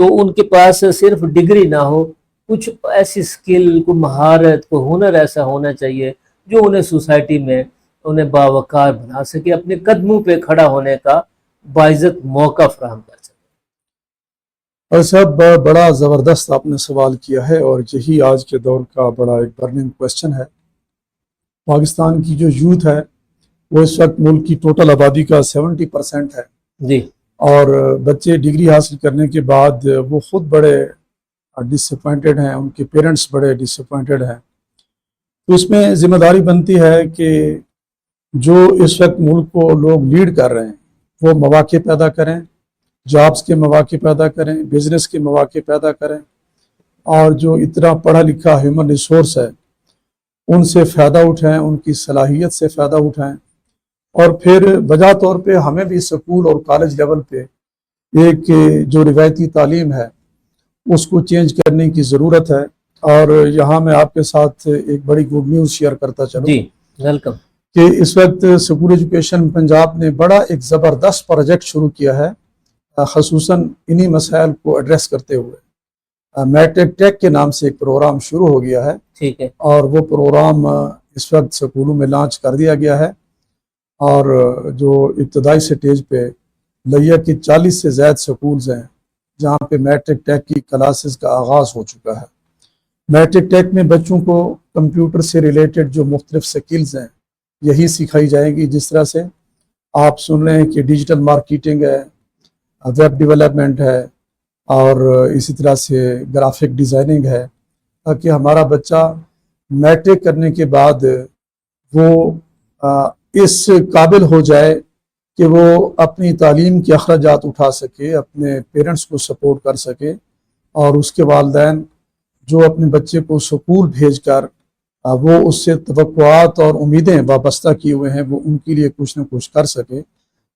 تو ان کے پاس صرف ڈگری نہ ہو، کچھ ایسی سکل، کو مہارت، کو ہنر ایسا ہونا چاہیے جو انہیں سوسائٹی میں انہیں باوقار بنا سکے، اپنے قدموں پہ کھڑا ہونے کا باعزت موقع فراہم کر سکے۔ اور صاحب بڑا زبردست آپ نے سوال کیا ہے، اور یہی آج کے دور کا بڑا ایک برننگ کویسچن ہے۔ پاکستان کی جو یوتھ ہے وہ اس وقت ملک کی ٹوٹل آبادی کا 70% ہے، جی اور بچے ڈگری حاصل کرنے کے بعد وہ خود بڑے ڈس اپوائنٹڈ ہیں، ان کے پیرنٹس بڑے ڈس اپوائنٹڈ ہیں۔ تو اس میں ذمہ داری بنتی ہے کہ جو اس وقت ملک کو لوگ لیڈ کر رہے ہیں وہ مواقع پیدا کریں، جابز کے مواقع پیدا کریں، بزنس کے مواقع پیدا کریں، اور جو اتنا پڑھا لکھا ہیومن ریسورس ہے ان سے فائدہ اٹھائیں، ان کی صلاحیت سے فائدہ اٹھائیں، اور پھر بجا طور پہ ہمیں بھی اسکول اور کالج لیول پہ ایک جو روایتی تعلیم ہے اس کو چینج کرنے کی ضرورت ہے۔ اور یہاں میں آپ کے ساتھ ایک بڑی گڈ نیوز شیئر کرتا چلوں جی ویلکم۔ کہ اس وقت سکول ایجوکیشن پنجاب نے بڑا ایک زبردست پروجیکٹ شروع کیا ہے، خصوصاً انہی مسائل کو ایڈریس کرتے ہوئے۔ میٹرک ٹیک کے نام سے ایک پروگرام شروع ہو گیا ہے، ٹھیک ہے، اور وہ پروگرام اس وقت سکولوں میں لانچ کر دیا گیا ہے، اور جو ابتدائی سٹیج پہ لیا کی 40 سے زائد سکولز ہیں جہاں پہ میٹرک ٹیک کی کلاسز کا آغاز ہو چکا ہے۔ میٹرک ٹیک میں بچوں کو کمپیوٹر سے ریلیٹڈ جو مختلف سکلز ہیں یہی سکھائی جائیں گی، جس طرح سے آپ سن رہے ہیں کہ ڈیجیٹل مارکیٹنگ ہے، ویب ڈیولپمنٹ ہے، اور اسی طرح سے گرافک ڈیزائننگ ہے، تاکہ ہمارا بچہ میٹرک کرنے کے بعد وہ اس قابل ہو جائے کہ وہ اپنی تعلیم کے اخراجات اٹھا سکے، اپنے پیرنٹس کو سپورٹ کر سکے، اور اس کے والدین جو اپنے بچے کو سکول بھیج کر وہ اس سے توقعات اور امیدیں وابستہ کیے ہوئے ہیں وہ ان کے لیے کچھ نہ کچھ کر سکے۔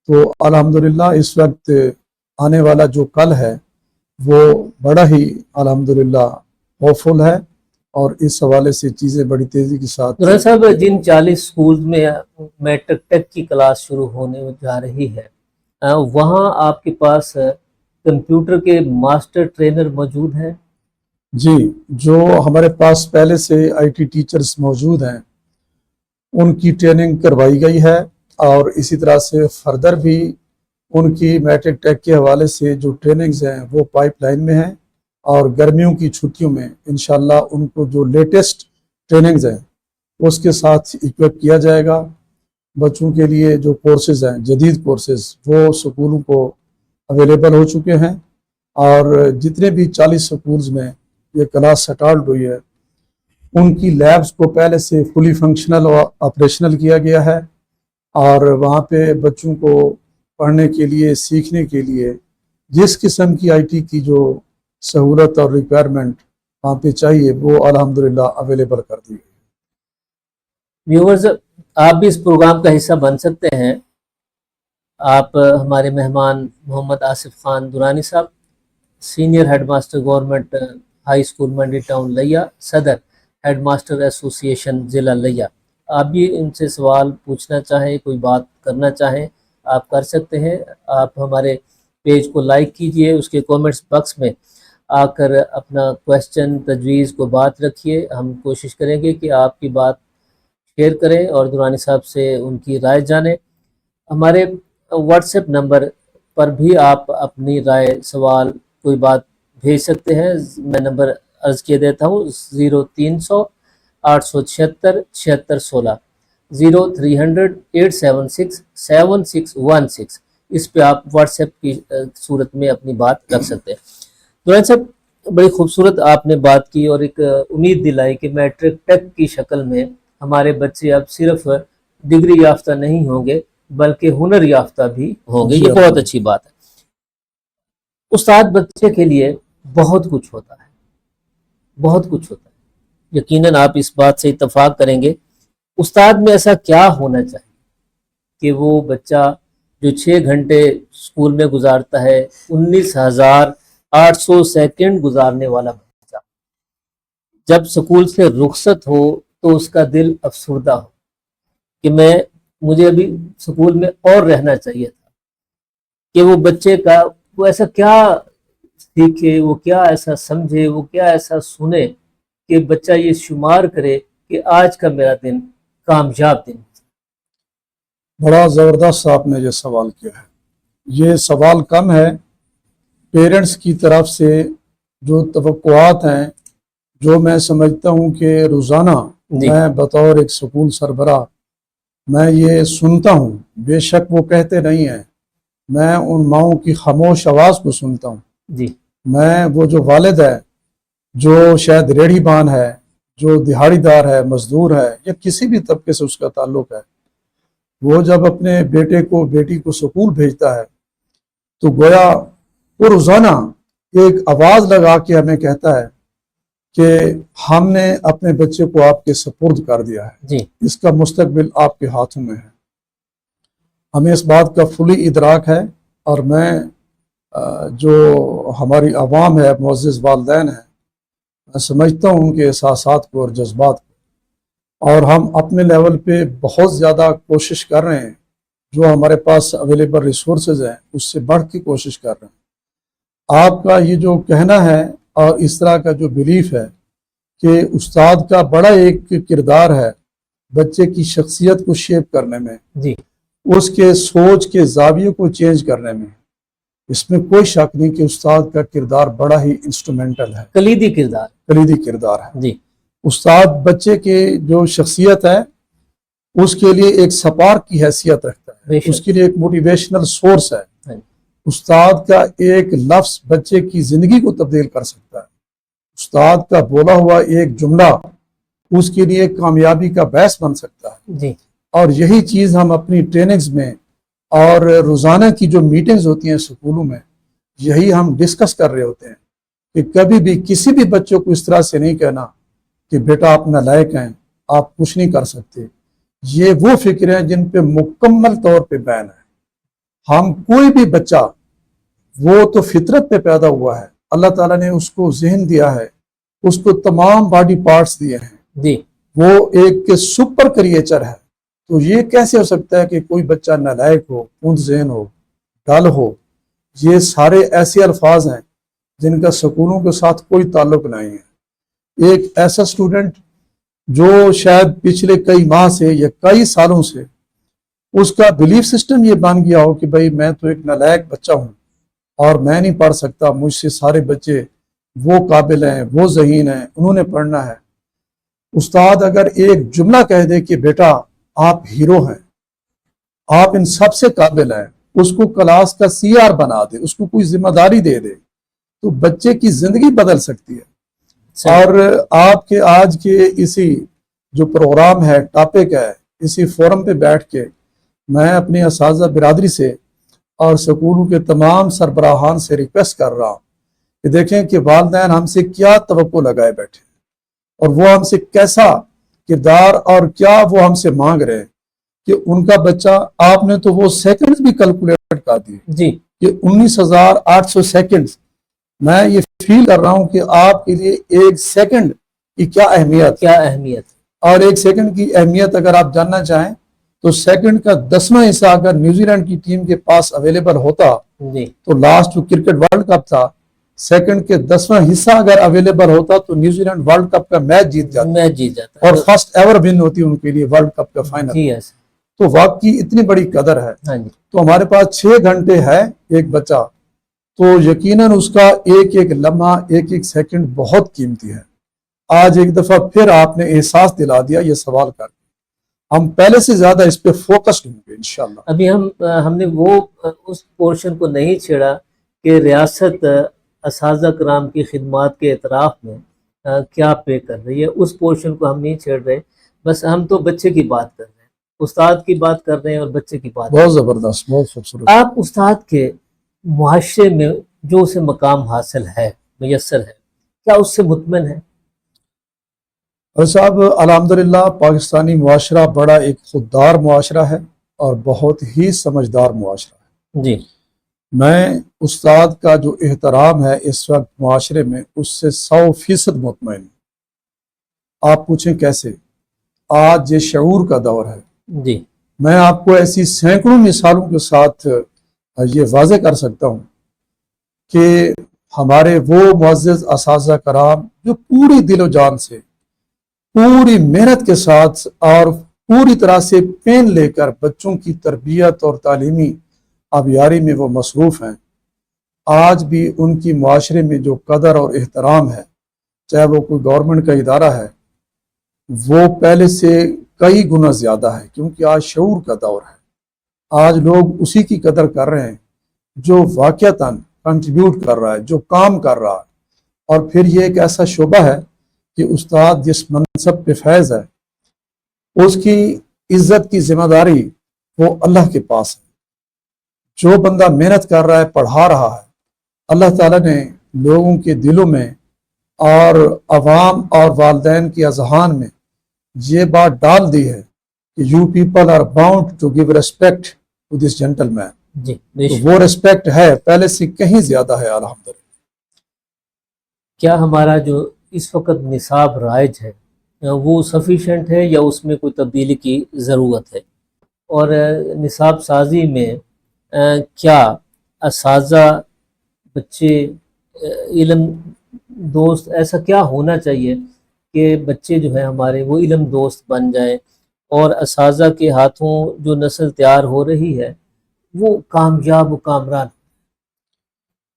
تو الحمدللہ اس وقت آنے والا جو کل ہے وہ بڑا ہی الحمدللہ ہوپفل ہے، اور اس حوالے سے چیزیں بڑی تیزی کے ساتھ۔ نوران صاحب، جن 40 سکولز میں میٹرک ٹیک کی کلاس شروع ہونے جا رہی ہے، وہاں آپ کے پاس کمپیوٹر کے ماسٹر ٹرینر موجود ہیں؟ جی، جو ہمارے پاس پہلے سے آئی ٹی ٹیچرز موجود ہیں ان کی ٹریننگ کروائی گئی ہے، اور اسی طرح سے فردر بھی ان کی میٹرک ٹیک کے حوالے سے جو ٹریننگز ہیں وہ پائپ لائن میں ہیں، اور گرمیوں کی چھٹیوں میں انشاءاللہ ان کو جو لیٹسٹ ٹریننگز ہیں اس کے ساتھ اکوپ کیا جائے گا۔ بچوں کے لیے جو کورسز ہیں، جدید کورسز، وہ سکولوں کو اویلیبل ہو چکے ہیں، اور جتنے بھی 40 سکولز میں یہ کلاس سٹارٹ ہوئی ہے ان کی لیبز کو پہلے سے فلی فنکشنل اور آپریشنل کیا گیا ہے، اور وہاں پہ بچوں کو پڑھنے کے لیے، سیکھنے کے لیے جس قسم کی آئی ٹی کی جو سہولت اور ریکوائرمنٹ وہاں پہ چاہیے وہ الحمدللہ اویلیبل کر دی گئی۔ ویورز، آپ بھی اس پروگرام کا حصہ بن سکتے ہیں۔ آپ ہمارے مہمان محمد آصف خان درانی صاحب، senior head master government high school Mandi town Layyah, صدر ہیڈ ماسٹر ایسوسی ایشن ضلع لیا، آپ بھی ان سے سوال پوچھنا چاہیں، کوئی بات کرنا چاہیں آپ کر سکتے ہیں۔ آپ ہمارے پیج کو لائک کیجئے، اس کے کومنٹس باکس میں آ کر اپنا کویسچن، تجویز کو بات رکھیے، ہم کوشش کریں گے کہ آپ کی بات شیئر کریں اور درانی صاحب سے ان کی رائے جانیں۔ ہمارے واٹس ایپ نمبر پر بھی آپ اپنی رائے، سوال، کوئی بات بھیج سکتے ہیں۔ میں نمبر عرض کیے دیتا ہوں: 0300 876 7616، 0300 876 7616۔ اس پہ آپ واٹس ایپ کی صورت میں اپنی بات رکھ سکتے ہیں۔ درانی صاحب، بڑی خوبصورت آپ نے بات کی اور ایک امید دلائی کہ میٹرک ٹیک کی شکل میں ہمارے بچے اب صرف ڈگری یافتہ نہیں ہوں گے بلکہ ہنر یافتہ بھی ہوں گے۔ یہ بہت اچھی بات ہے۔ استاد بچے کے لیے بہت کچھ ہوتا ہے، بہت کچھ ہوتا ہے، یقیناً آپ اس بات سے اتفاق کریں گے۔ استاد میں ایسا کیا ہونا چاہیے کہ وہ بچہ جو 6 گھنٹے اسکول میں گزارتا ہے، 19,800 سیکنڈ گزارنے والا بچہ جب سکول سے رخصت ہو تو اس کا دل افسردہ ہو کہ مجھے ابھی سکول میں اور رہنا چاہیے تھا، کہ وہ بچے کا وہ ایسا کیا سیکھے، وہ کیا ایسا سمجھے، وہ کیا ایسا سنے کہ بچہ یہ شمار کرے کہ آج کا میرا دن کامیاب دن. بڑا زبردست آپ نے یہ سوال کیا ہے. یہ سوال کم ہے. پیرنٹس کی طرف سے جو توقعات ہیں، جو میں سمجھتا ہوں کہ روزانہ جی میں بطور ایک سکول سربراہ میں یہ سنتا ہوں. بے شک وہ کہتے نہیں ہیں، میں ان ماؤں کی خاموش آواز کو سنتا ہوں. جی میں وہ جو والد ہے، جو شاید ریڑھی بان ہے، جو دہاڑی دار ہے، مزدور ہے، یا کسی بھی طبقے سے اس کا تعلق ہے، وہ جب اپنے بیٹے کو بیٹی کو سکول بھیجتا ہے تو گویا وہ روزانہ ایک آواز لگا کے ہمیں کہتا ہے کہ ہم نے اپنے بچے کو آپ کے سپرد کر دیا ہے، جی اس کا مستقبل آپ کے ہاتھوں میں ہے. ہمیں اس بات کا فلی ادراک ہے. اور میں جو ہماری عوام ہے، معزز والدین ہیں، میں سمجھتا ہوں کہ احساسات کو اور جذبات کو، اور ہم اپنے لیول پہ بہت زیادہ کوشش کر رہے ہیں. جو ہمارے پاس اویلیبل ریسورسز ہیں اس سے بڑھ کے کوشش کر رہے ہیں. آپ کا یہ جو کہنا ہے اور اس طرح کا جو بلیف ہے کہ استاد کا بڑا ایک کردار ہے بچے کی شخصیت کو شیپ کرنے میں، جی اس کے سوچ کے زاویے کو چینج کرنے میں، اس میں کوئی شک نہیں کہ استاد کا کردار بڑا ہی انسٹرومنٹل ہے، کلیدی کردار. کلیدی کردار ہے. جی استاد بچے کی جو شخصیت ہے اس کے لیے ایک سپارک کی حیثیت رکھتا ہے، بے شک. اس کے لیے ایک موٹیویشنل سورس ہے. ہاں جی. استاد کا ایک لفظ بچے کی زندگی کو تبدیل کر سکتا ہے. استاد کا بولا ہوا ایک جملہ اس کے لیے کامیابی کا باعث بن سکتا ہے. جی اور یہی چیز ہم اپنی ٹریننگز میں اور روزانہ کی جو میٹنگز ہوتی ہیں سکولوں میں، یہی ہم ڈسکس کر رہے ہوتے ہیں کہ کبھی بھی کسی بھی بچوں کو اس طرح سے نہیں کہنا کہ بیٹا آپ نالائق ہیں، آپ کچھ نہیں کر سکتے. یہ وہ فکر ہیں جن پہ مکمل طور پہ بین ہے. ہم کوئی بھی بچہ، وہ تو فطرت پہ پیدا ہوا ہے، اللہ تعالیٰ نے اس کو ذہن دیا ہے، اس کو تمام باڈی پارٹس دیے ہیں، جی وہ ایک سپر کریچر ہے. تو یہ کیسے ہو سکتا ہے کہ کوئی بچہ نالائق ہو، کند ذہن ہو، ڈل ہو؟ یہ سارے ایسے الفاظ ہیں جن کا سکولوں کے ساتھ کوئی تعلق نہیں ہے. ایک ایسا سٹوڈنٹ جو شاید پچھلے کئی ماہ سے یا کئی سالوں سے اس کا بلیف سسٹم یہ بن گیا ہو کہ بھئی میں تو ایک نالائق بچہ ہوں اور میں نہیں پڑھ سکتا، مجھ سے سارے بچے وہ قابل ہیں، وہ ذہین ہیں، انہوں نے پڑھنا ہے. استاد اگر ایک جملہ کہہ دے کہ بیٹا آپ ہیرو ہیں، آپ ان سب سے قابل ہیں، اس کو کلاس کا سی آر بنا دے، اس کو کوئی ذمہ داری دے دے، تو بچے کی زندگی بدل سکتی ہے. اور آپ کے آج کے اسی جو پروگرام ہے، ٹاپک ہے، اسی فورم پہ بیٹھ کے میں اپنی اساتذہ برادری سے اور سکولوں کے تمام سربراہان سے ریکویسٹ کر رہا ہوں کہ دیکھیں کہ والدین ہم سے کیا توقع لگائے بیٹھے اور وہ ہم سے کیسا کردار اور کیا وہ ہم سے مانگ رہے ہیں کہ ان کا بچہ، آپ نے تو وہ سیکنڈز بھی کیلکولیٹ کر دیے جی کہ 19,800 سیکنڈز. میں یہ فیل کر رہا ہوں کہ آپ کے لیے ایک سیکنڈ کی کیا اہمیت، اور ایک سیکنڈ کی اہمیت اگر آپ جاننا چاہیں تو سیکنڈ کا 10واں حصہ اگر نیوزی لینڈ کی ٹیم کے پاس اویلیبل ہوتا جی تو لاسٹ جو کرکٹ ورلڈ کپ تھا، سیکنڈ کے 10واں حصہ اگر اویلیبل ہوتا تو نیوزی لینڈ ورلڈ کپ کا میچ جیت جاتا اور فرسٹ ایور ون ہوتی ان کے لیے ورلڈ کپ کا فائنل. تو واقعی اتنی بڑی قدر ہے. تو ہمارے پاس 6 گھنٹے ہے ایک بچہ، تو یقیناً اس کا ایک ایک لمحہ، ایک ایک سیکنڈ بہت قیمتی ہے. آج ایک دفعہ پھر آپ نے احساس دلا دیا یہ سوال کر کے. ہم پہلے سے زیادہ اس پہ فوکسڈ ہوں گے انشاءاللہ. ابھی ہم نے وہ اس پورشن کو نہیں چھیڑا کہ ریاست اساتذہ کرام کی خدمات کے اعتراف میں کیا پے کر رہی ہے. اس پورشن کو ہم نہیں چھیڑ رہے، بس ہم تو بچے کی بات کر رہے ہیں، استاد کی بات کر رہے ہیں اور بچے کی بات. بہت زبردست، بہت خوبصورت. آپ استاد کے معاشرے میں جو اسے مقام حاصل ہے، میسر ہے، کیا اس سے مطمئن ہے؟ صاحب الحمدللہ پاکستانی معاشرہ بڑا ایک خوددار معاشرہ ہے اور بہت ہی سمجھدار معاشرہ ہے. جی میں استاد کا جو احترام ہے اس وقت معاشرے میں، اس سے 100% مطمئن ہوں. آپ پوچھیں کیسے؟ آج یہ شعور کا دور ہے. جی میں آپ کو ایسی سینکڑوں مثالوں کے ساتھ یہ واضح کر سکتا ہوں کہ ہمارے وہ معزز اساتذہ کرام جو پوری دل و جان سے پوری محنت کے ساتھ اور پوری طرح سے پین لے کر بچوں کی تربیت اور تعلیمی آبیاری میں وہ مصروف ہیں، آج بھی ان کی معاشرے میں جو قدر اور احترام ہے، چاہے وہ کوئی گورنمنٹ کا ادارہ ہے، وہ پہلے سے کئی گنا زیادہ ہے، کیونکہ آج شعور کا دور ہے۔ آج لوگ اسی کی قدر کر رہے ہیں جو واقعتاً کنٹریبیوٹ کر رہا ہے، جو کام کر رہا ہے۔ اور پھر یہ ایک ایسا شعبہ ہے کہ استاد جس منصب پہ فیض ہے، اس کی عزت کی ذمہ داری وہ اللہ کے پاس ہے۔ جو بندہ محنت کر رہا ہے، پڑھا رہا ہے، اللہ تعالیٰ نے لوگوں کے دلوں میں اور عوام اور والدین کی اذہان میں یہ بات ڈال دی ہے کہ you people are bound to give respect to this gentleman. جی تو وہ ریسپیکٹ ہے، پہلے سے کہیں زیادہ ہے الحمدللہ۔ کیا ہمارا جو اس وقت نصاب رائج ہے وہ سفیشینٹ ہے یا اس میں کوئی تبدیلی کی ضرورت ہے؟ اور نصاب سازی میں کیا اساتذہ، بچے علم دوست، ایسا کیا ہونا چاہیے کہ بچے جو ہیں ہمارے وہ علم دوست بن جائیں اور اساتذہ کے ہاتھوں جو نسل تیار ہو رہی ہے وہ کامیاب و کامران؟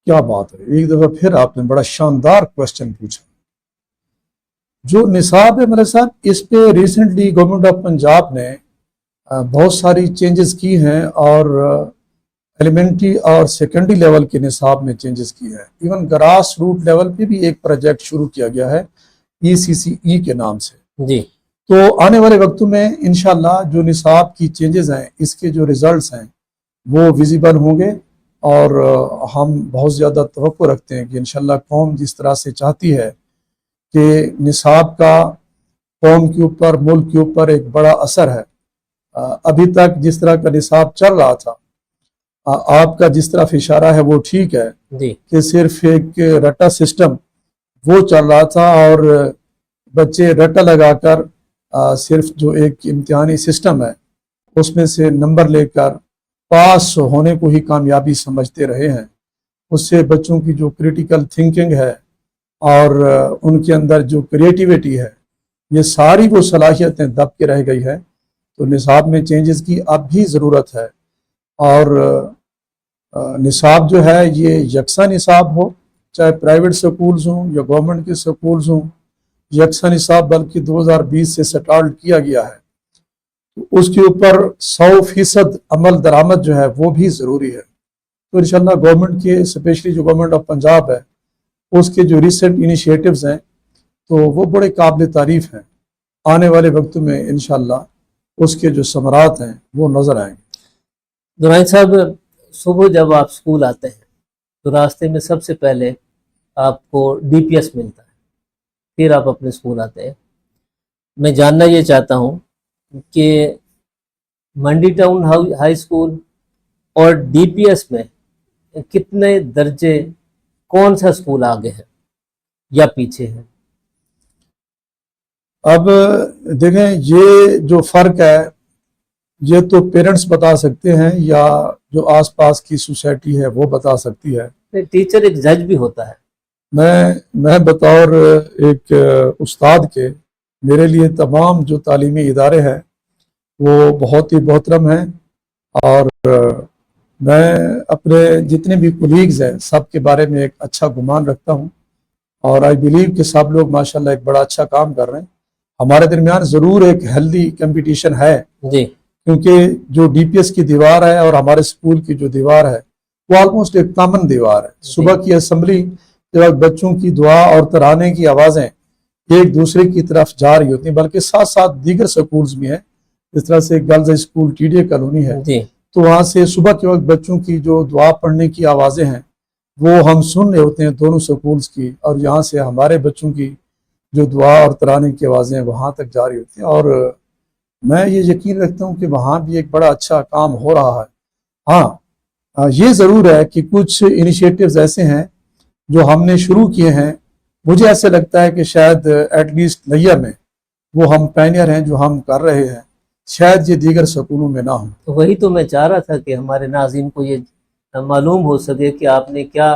کیا بات ہے، ایک دفعہ پھر آپ نے بڑا شاندار کوشچن پوچھا۔ جو نصاب ہے ملک صاحب، اس پہ ریسنٹلی گورنمنٹ آف پنجاب نے بہت ساری چینجز کی ہیں، اور ایلیمنٹری اور سیکنڈری لیول کے نصاب میں چینجز کی ہیں۔ ایون گراس روٹ لیول پہ بھی ایک پروجیکٹ شروع کیا گیا ہے ECCE کے نام سے۔ جی، تو آنے والے وقتوں میں انشاءاللہ جو نصاب کی چینجز ہیں، اس کے جو ریزلٹس ہیں وہ ویزیبل ہوں گے، اور ہم بہت زیادہ توقع رکھتے ہیں کہ انشاءاللہ قوم جس طرح سے چاہتی ہے کہ نصاب کا قوم کے اوپر، ملک کے اوپر ایک بڑا اثر ہے۔ ابھی تک جس طرح کا نصاب چل رہا تھا، آپ کا جس طرف اشارہ ہے وہ ٹھیک ہے جی، کہ صرف ایک رٹا سسٹم وہ چل رہا تھا، اور بچے رٹا لگا کر صرف جو ایک امتحانی سسٹم ہے اس میں سے نمبر لے کر پاس ہونے کو ہی کامیابی سمجھتے رہے ہیں۔ اس سے بچوں کی جو کریٹیکل تھنکنگ ہے اور ان کے اندر جو کریٹیویٹی ہے، یہ ساری وہ صلاحیتیں دب کے رہ گئی ہے۔ تو نصاب میں چینجز کی اب بھی ضرورت ہے، اور نصاب جو ہے یہ یکساں نصاب ہو، چاہے پرائیویٹ سکولز ہوں یا گورنمنٹ کے سکولز ہوں، یکساں نصاب بلکہ 2020 سے سٹارٹ کیا گیا ہے۔ اس کے اوپر 100% عمل درآمد جو ہے وہ بھی ضروری ہے۔ تو انشاءاللہ گورنمنٹ کے، اسپیشلی جو گورنمنٹ آف پنجاب ہے، اس کے جو ریسنٹ انیشیٹوز ہیں تو وہ بڑے قابل تعریف ہیں۔ آنے والے وقتوں میں انشاءاللہ اس کے جو ثمرات ہیں وہ نظر آئیں گے۔ نورانی صاحب، صبح جب آپ اسکول آتے ہیں تو راستے میں سب سے پہلے آپ کو DPS ملتا ہے، پھر آپ اپنے اسکول آتے ہیں۔ میں جاننا یہ چاہتا ہوں کہ منڈی ٹاؤن ہائی اسکول اور DPS میں کتنے درجے، کون سا اسکول آگے ہے یا پیچھے ہے؟ اب دیکھیں، یہ جو فرق ہے یہ تو پیرنٹس بتا سکتے ہیں یا جو آس پاس کی سوسائٹی ہے وہ بتا سکتی ہے۔ ٹیچر ایک جج بھی ہوتا ہے۔ میں بطور ایک استاد کے، میرے لیے تمام جو تعلیمی ادارے ہیں وہ بہت ہی محترم ہیں، اور میں اپنے جتنے بھی کولیگز ہیں سب کے بارے میں ایک اچھا گمان رکھتا ہوں، اور آئی بلیو کہ سب لوگ ماشاءاللہ ایک بڑا اچھا کام کر رہے ہیں۔ ہمارے درمیان ضرور ایک ہیلدی کمپٹیشن ہے، جی، کیونکہ جو DPS کی دیوار ہے اور ہمارے اسکول کی جو دیوار ہے وہ آلموسٹ ایک کامن دیوار ہے۔ صبح کی اسمبلی کے وقت بچوں کی دعا اور ترانے کی آوازیں ایک دوسرے کی طرف جا رہی ہوتی ہیں، بلکہ ساتھ ساتھ دیگر سکولز بھی ہیں، جس طرح سے گرلز اسکول TDA کالونی ہے، جی، تو وہاں سے صبح کے وقت بچوں کی جو دعا پڑھنے کی آوازیں ہیں وہ ہم سن رہے ہوتے ہیں دونوں سکولز کی، اور یہاں سے ہمارے بچوں کی جو دعا اور ترانے کی آوازیں وہاں تک جاری ہوتی ہیں، اور میں یہ یقین رکھتا ہوں کہ وہاں بھی ایک بڑا اچھا کام ہو رہا ہے۔ ہاں، یہ ضرور ہے کہ کچھ انیشیٹوز ایسے ہیں جو ہم نے شروع کیے ہیں، مجھے ایسے لگتا ہے کہ شاید ایٹ لیسٹ لیا میں وہ ہم پائنیئر ہیں جو ہم کر رہے ہیں، شاید یہ دیگر سکولوں میں نہ ہوں۔ تو وہی تو میں چاہ رہا تھا کہ ہمارے ناظرین کو یہ معلوم ہو سکے کہ آپ نے کیا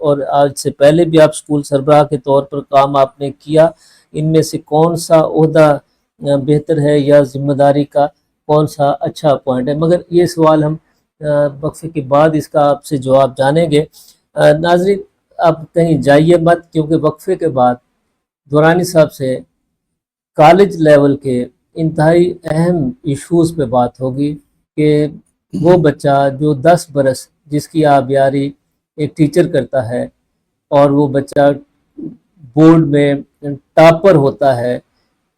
اور آج سے پہلے بھی آپ اسکول سربراہ کے طور پر کام آپ نے کیا، ان میں سے کون سا عہدہ بہتر ہے یا ذمہ داری کا کون سا اچھا پوائنٹ ہے؟ مگر یہ سوال ہم وقفے کے بعد اس کا آپ سے جواب جانیں گے۔ ناظرین اب کہیں جائیے مت، کیونکہ وقفے کے بعد دورانی صاحب سے کالج لیول کے انتہائی اہم ایشوز پہ بات ہوگی کہ وہ بچہ جو 10 برس جس کی آبیاری ایک ٹیچر کرتا ہے اور وہ بچہ بورڈ میں ٹاپر ہوتا ہے،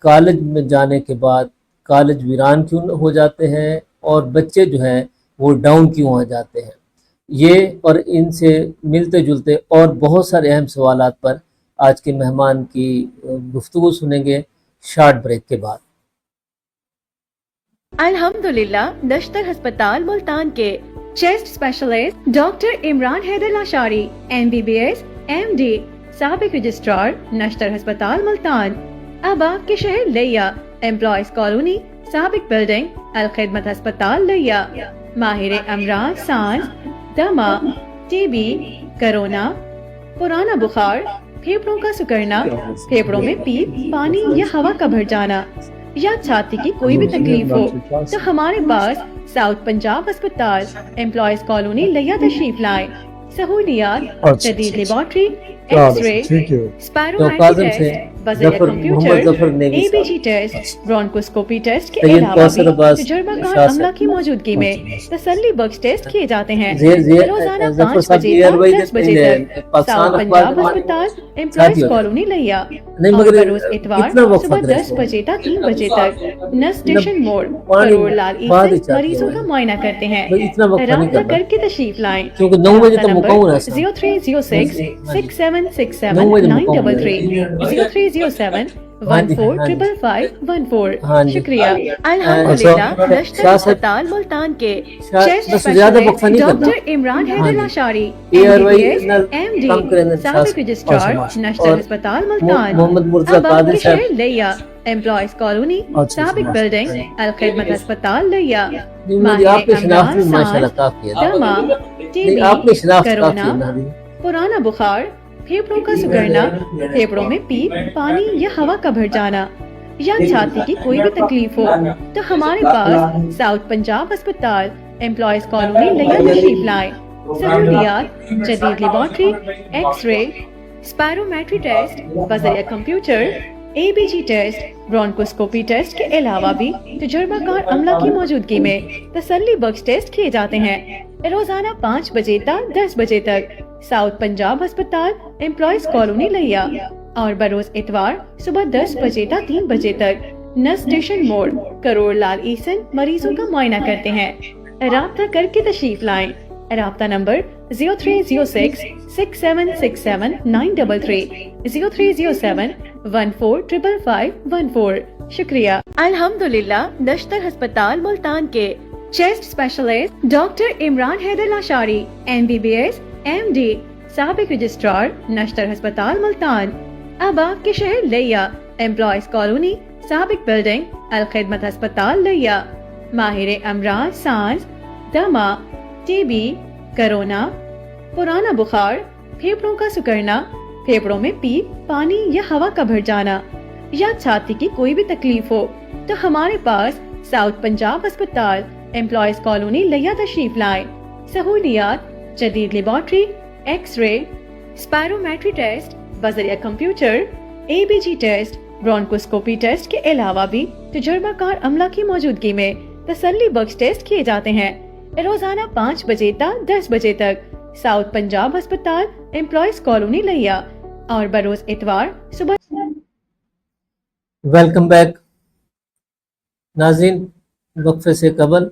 کالج میں جانے کے بعد کالج ویران کیوں ہو جاتے ہیں اور بچے جو ہیں وہ ڈاؤن کیوں ہو جاتے ہیں؟ یہ اور ان سے ملتے جلتے اور بہت سارے اہم سوالات پر آج کے مہمان کی گفتگو سنیں گے شارٹ بریک کے بعد۔ الحمدللہ نشتر ہسپتال ملتان کے chest specialist doctor Imran Haider Lashari MBBS MD سابق رجسٹرار نشتر ہسپتال ملتان اب آپ کے شہر لیا امپلائیز کالونی سابق بلڈنگ الخدمت ہسپتال لیا ماہر امراض سانس دما TB کرونا پرانا بخار پھیپڑوں کا سکڑنا پھیپڑوں میں پیپ پانی یا ہوا کا بھر جانا یا چھاتی کی کوئی بھی تکلیف ہو تو ہمارے پاس ساؤتھ پنجاب ہسپتال امپلائیز کالونی لیا تشریف لائیں۔ سہولیات جدید laboratory X ray spirometry test بذریعہ computer ABG test bronchoscopy test کے علاوہ بھی تجربہ کار عملہ کی موجودگی میں تسلی بخش ٹیسٹ کیے جاتے ہیں۔ روزانہ 5 بجے سے 10 بجے تک ساؤتھ پنجاب ہسپتال امپلائیز کالونی لیا اور بروز اتوار صبح 10 بجے تا 3 بجے تک نرس اسٹیشن موڑ کرور لال ایسن مریضوں کا معائنہ کرتے ہیں۔ رابطہ کر کے تشریف لائیں۔ 0306 6767 933 0307 145514 شکریہ۔ الحمدللہ نشتر ہسپتال ملتان کے chest specialist doctor Imran Haider Lashari MBBS MD سابق رجسٹرار نشتر ہسپتال ملتان اب آپ کے شہر لیا امپلائیز کالونی سابق بلڈنگ الخدمت ہسپتال لیا ماہر امراض سانس دما TB کرونا پرانا بخار پھیپڑوں کا سکڑنا پھیپڑوں میں پیپ پانی یا ہوا کا بھر جانا یا چھاتی کی کوئی بھی تکلیف ہو تو ہمارے پاس ساؤتھ پنجاب ہسپتال امپلائیز کالونی لیا تشریف لائیں۔ سہولیات جدید laboratory X ray spirometry test بذریعہ computer ABG test bronchoscopy test کے علاوہ بھی تجربہ کار عملہ کی موجودگی میں تسلی بخش ٹیسٹ کیے جاتے ہیں۔ روزانہ 5 بجے تا 10 بجے تک ساؤتھ پنجاب ہسپتال امپلائیز کالونی لیا اور بروز اتوار صبح 10 بجے تا 3 بجے تک نرس اسٹیشن موڑ کرور لال ایسن مریضوں کا معائنہ کرتے ہیں۔ رابطہ کر کے تشریف لائیں۔ رابطہ نمبر 0306 6767 933 0307 145514 شکریہ۔ الحمدللہ نشتر ہسپتال ملتان کے chest specialist doctor Imran Haider Lashari MBBS MD سابق رجسٹرار نشتر ہسپتال ملتان اب آپ کے شہر لیا امپلائیز کالونی سابق بلڈنگ الخدمت ہسپتال لیا ماہر امراض سانس دما TB کرونا پرانا بخار پھیپڑوں کا سکڑنا پھیپڑوں میں پیپ پانی یا ہوا کا بھر جانا یا چھاتی کی کوئی بھی تکلیف ہو تو ہمارے پاس ساؤتھ پنجاب ہسپتال امپلائیز کالونی لیا تشریف لائیں۔ سہولیات جدید laboratory X ray spirometry test بذریعہ computer ABG test bronchoscopy test کے علاوہ بھی تجربہ کار عملہ کی موجودگی میں تسلی بخش ٹیسٹ کیے جاتے ہیں۔ روزانہ 5 بجے تا 10 بجے تک ساؤتھ پنجاب ہسپتال امپلائیز کالونی لیا اور بروز اتوار صبح۔ ویلکم بیک ناظرین، وقفے سے قبل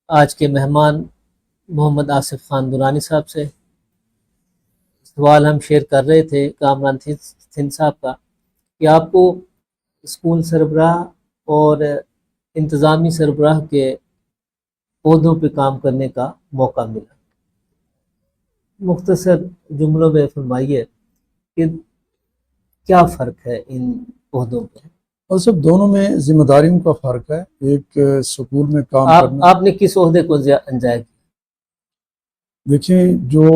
آج کے مہمان محمد آصف خان درانی صاحب سے سوال ہم شیئر کر رہے تھے کامران تھن صاحب کا کہ آپ کو اسکول سربراہ اور انتظامی سربراہ کے عہدوں پہ کام کرنے کا موقع ملا، مختصر جملوں میں فرمائیے کہ کیا فرق ہے ان عہدوں پہ؟ اور سب دونوں میں ذمہ داریوں کا فرق ہے۔ ایک سکول میں کام کرنا، آپ نے کس عہدے کو انجام دیا؟ دیکھیں جو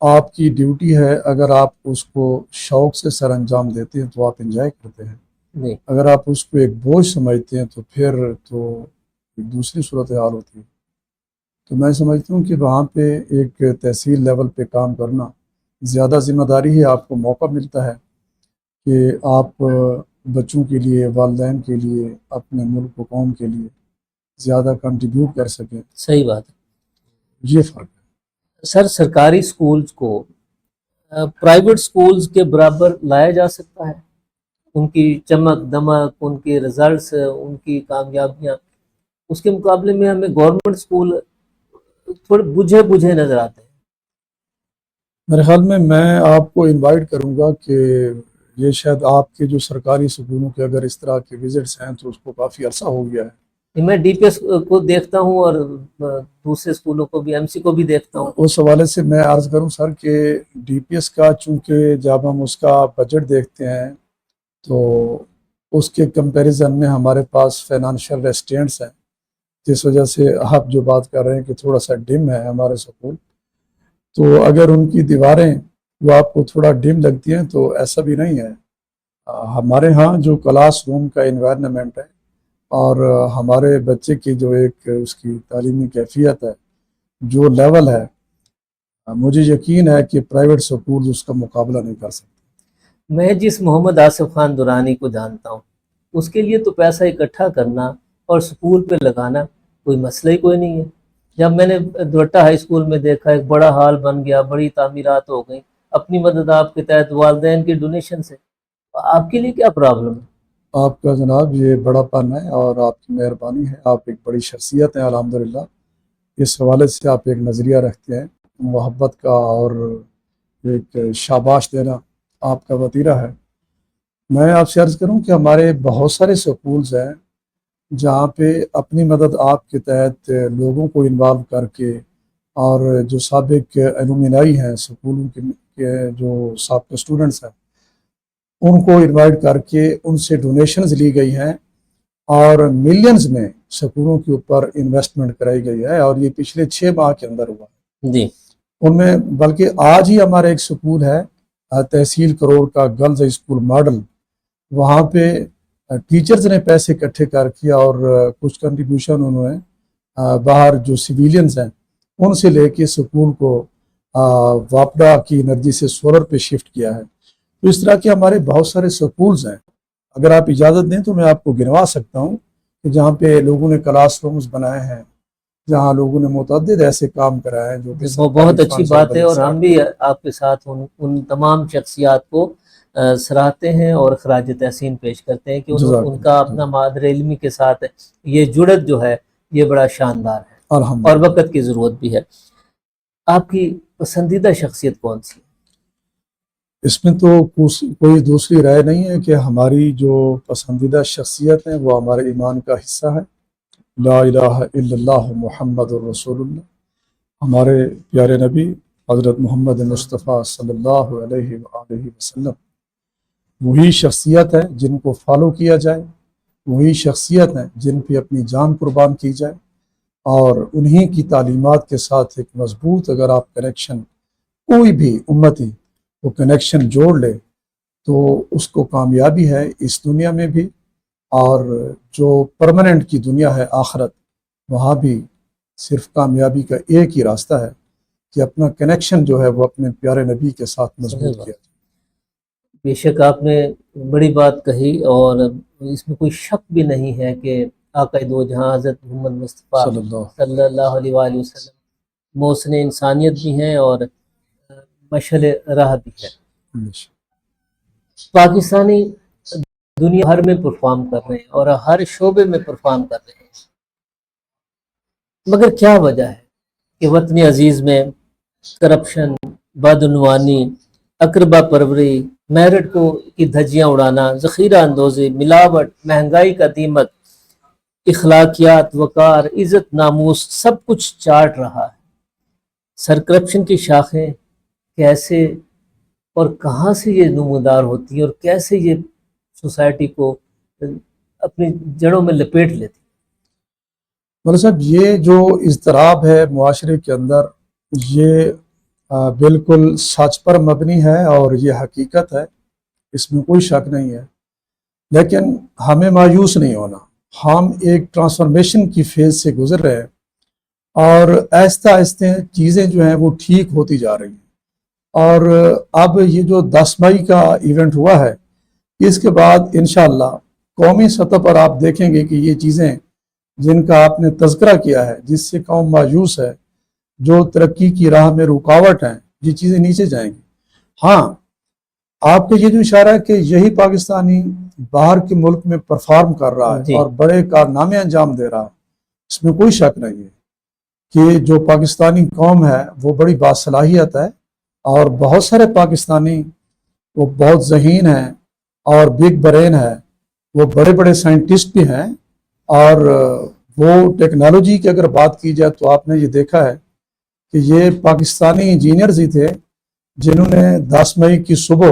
آپ کی ڈیوٹی ہے، اگر آپ اس کو شوق سے سر انجام دیتے ہیں تو آپ انجوائے کرتے ہیں، جی اگر آپ اس کو ایک بوجھ سمجھتے ہیں تو پھر تو ایک دوسری صورتحال ہوتی ہے۔ تو میں سمجھتا ہوں کہ وہاں پہ ایک تحصیل لیول پہ کام کرنا زیادہ ذمہ داری ہے، آپ کو موقع ملتا ہے کہ آپ بچوں کے لیے، والدین کے لیے، اپنے ملک و قوم کے لیے زیادہ کنٹریبیوٹ کر سکیں، صحیح بات ہے یہ فرق ہے۔ سر۔ سرکاری سکولز کو پرائیویٹ سکولز کے برابر لایا جا سکتا ہے؟ ان کی چمک دمک، ان کے رزلٹس، ان کی کامیابیاں، اس کے مقابلے میں ہمیں گورنمنٹ سکول تھوڑے بجھے بجھے نظر آتے ہیں۔ میرے خیال میں آپ کو انوائٹ کروں گا کہ یہ شاید آپ کے جو سرکاری سکولوں کے اگر اس طرح کے وزٹس ہیں تو اس کو کافی عرصہ ہو گیا ہے۔ میں ڈی پی ایس کو دیکھتا ہوں اور دوسرے سکولوں کو بھی، ایم سی کو بھی دیکھتا ہوں۔ اس حوالے سے میں عرض کروں سر کہ ڈی پی ایس کا چونکہ جب ہم اس کا بجٹ دیکھتے ہیں تو اس کے کمپیریزن میں ہمارے پاس فائنانشیل ریسٹرینٹس ہیں، جس وجہ سے آپ جو بات کر رہے ہیں کہ تھوڑا سا ڈم ہے ہمارے سکول، تو اگر ان کی دیواریں وہ آپ کو تھوڑا ڈم لگتی ہیں تو ایسا بھی نہیں ہے۔ ہمارے ہاں جو کلاس روم کا انوائرنمنٹ ہے اور ہمارے بچے کی جو ایک اس کی تعلیمی کیفیت ہے، جو لیول ہے، مجھے یقین ہے کہ پرائیویٹ سکول اس کا مقابلہ نہیں کر سکتے۔ میں جس محمد آصف خان درانی کو جانتا ہوں، اس کے لیے تو پیسہ اکٹھا کرنا اور سکول پہ لگانا کوئی مسئلہ ہی کوئی نہیں ہے۔ جب میں نے دوٹا ہائی اسکول میں دیکھا، ایک بڑا ہال بن گیا، بڑی تعمیرات ہو گئیں، اپنی مدد آپ کے تحت والدین کی ڈونیشن سے، آپ کے لیے کیا پرابلم ہے؟ آپ کا جناب یہ بڑا پن ہے اور آپ کی مہربانی ہے، آپ ایک بڑی شخصیت ہیں الحمدللہ، اس حوالے سے آپ ایک نظریہ رکھتے ہیں محبت کا اور ایک شاباش دینا آپ کا وتیرہ ہے۔ میں آپ سے عرض کروں کہ ہمارے بہت سارے سکولز ہیں جہاں پہ اپنی مدد آپ کے تحت لوگوں کو انوالو کر کے، اور جو سابق ایلومنائی ہیں سکولوں کے جو سابق اسٹوڈنٹس ہیں ان کو انوائٹ کر کے ان سے ڈونیشنز لی گئی ہیں اور ملینز میں سکولوں کے اوپر انویسٹمنٹ کرائی گئی ہے، اور یہ پچھلے 6 ماہ کے اندر ہوا ہے۔ جی ان میں بلکہ آج ہی ہمارا ایک سکول ہے تحصیل کروڑ کا گرلز اسکول ماڈل، وہاں پہ ٹیچرز نے پیسے اکٹھے کر کیا اور کچھ کنٹریبیوشن انہوں نے باہر جو سویلینز ہیں ان سے لے کے سکول کو واپڈا کی انرجی سے سولر پہ شفٹ کیا ہے۔ تو اس طرح کے ہمارے بہت سارے سکولز ہیں، اگر آپ اجازت دیں تو میں آپ کو گنوا سکتا ہوں کہ جہاں پہ لوگوں نے کلاس رومز بنائے ہیں، جہاں لوگوں نے متعدد ایسے کام کرائے ہیں جو کہ وہ بہت اچھی بات ہے، اور ہم بھی آپ کے ساتھ ان تمام شخصیات کو سراہتے ہیں اور خراج تحسین پیش کرتے ہیں کہ ان کا اپنا مادر علمی کے ساتھ یہ جڑت جو ہے یہ بڑا شاندار ہے اور وقت کی ضرورت بھی ہے۔ آپ کی پسندیدہ شخصیت کون سی ہے؟ اس میں تو کوئی دوسری رائے نہیں ہے کہ ہماری جو پسندیدہ شخصیت ہیں وہ ہمارے ایمان کا حصہ ہے۔ لا الہ الا اللہ محمد الرسول اللہ، ہمارے پیارے نبی حضرت محمد مصطفیٰ صلی اللہ علیہ وآلہ وسلم وہی شخصیت ہے جن کو فالو کیا جائے، وہی شخصیت ہیں جن پہ اپنی جان قربان کی جائے، اور انہی کی تعلیمات کے ساتھ ایک مضبوط اگر آپ کنیکشن کوئی بھی امتی وہ کنیکشن جوڑ لے تو اس کو کامیابی ہے اس دنیا میں بھی، اور جو پرماننٹ کی دنیا ہے آخرت، وہاں بھی صرف کامیابی کا ایک ہی راستہ ہے کہ اپنا کنیکشن جو ہے وہ اپنے پیارے نبی کے ساتھ مضبوط کیا جائے۔ بے شک آپ نے بڑی بات کہی، اور اس میں کوئی شک بھی نہیں ہے کہ آقا دو جہاں حضرت محمد مصطفیٰ صلی اللہ علیہ وآلہ وسلم محسن انسانیت بھی ہیں اور مشعل راہ بھی ہے۔ پاکستانی دنیا بھر میں پرفارم کر رہے ہیں اور ہر شعبے میں پرفارم کر رہے ہیں، مگر کیا وجہ ہے کہ وطن عزیز میں کرپشن، بدعنوانی، اقربا پروری، میرٹ کی دھجیاں اڑانا، ذخیرہ اندوزی، ملاوٹ، مہنگائی کا دیمک، اخلاقیات، وقار، عزت، ناموس سب کچھ چاٹ رہا ہے۔ سر کرپشن کی شاخیں کیسے اور کہاں سے یہ نمودار ہوتی ہیں اور کیسے یہ سوسائٹی کو اپنی جڑوں میں لپیٹ لیتی؟ مولانا صاحب، یہ جو اضطراب ہے معاشرے کے اندر، یہ بالکل سچ پر مبنی ہے اور یہ حقیقت ہے، اس میں کوئی شک نہیں ہے، لیکن ہمیں مایوس نہیں ہونا۔ ہم ایک ٹرانسفارمیشن کی فیز سے گزر رہے ہیں اور آہستہ آہستہ چیزیں جو ہیں وہ ٹھیک ہوتی جا رہی ہیں، اور اب یہ جو 10 مئی کا ایونٹ ہوا ہے، اس کے بعد انشاءاللہ قومی سطح پر آپ دیکھیں گے کہ یہ چیزیں جن کا آپ نے تذکرہ کیا ہے، جس سے قوم مایوس ہے، جو ترقی کی راہ میں رکاوٹ ہیں، یہ چیزیں نیچے جائیں گی۔ ہاں، آپ کا یہ جو اشارہ ہے کہ یہی پاکستانی باہر کے ملک میں پرفارم کر رہا ہے اور بڑے کارنامے انجام دے رہا ہے، اس میں کوئی شک نہیں ہے کہ جو پاکستانی قوم ہے وہ بڑی باصلاحیت ہے، اور بہت سارے پاکستانی وہ بہت ذہین ہیں اور بگ برین ہے، وہ بڑے بڑے سائنٹسٹ بھی ہیں، اور وہ ٹیکنالوجی کی اگر بات کی جائے تو آپ نے یہ دیکھا ہے کہ یہ پاکستانی انجینئرز ہی تھے جنہوں نے 10 مئی کی صبح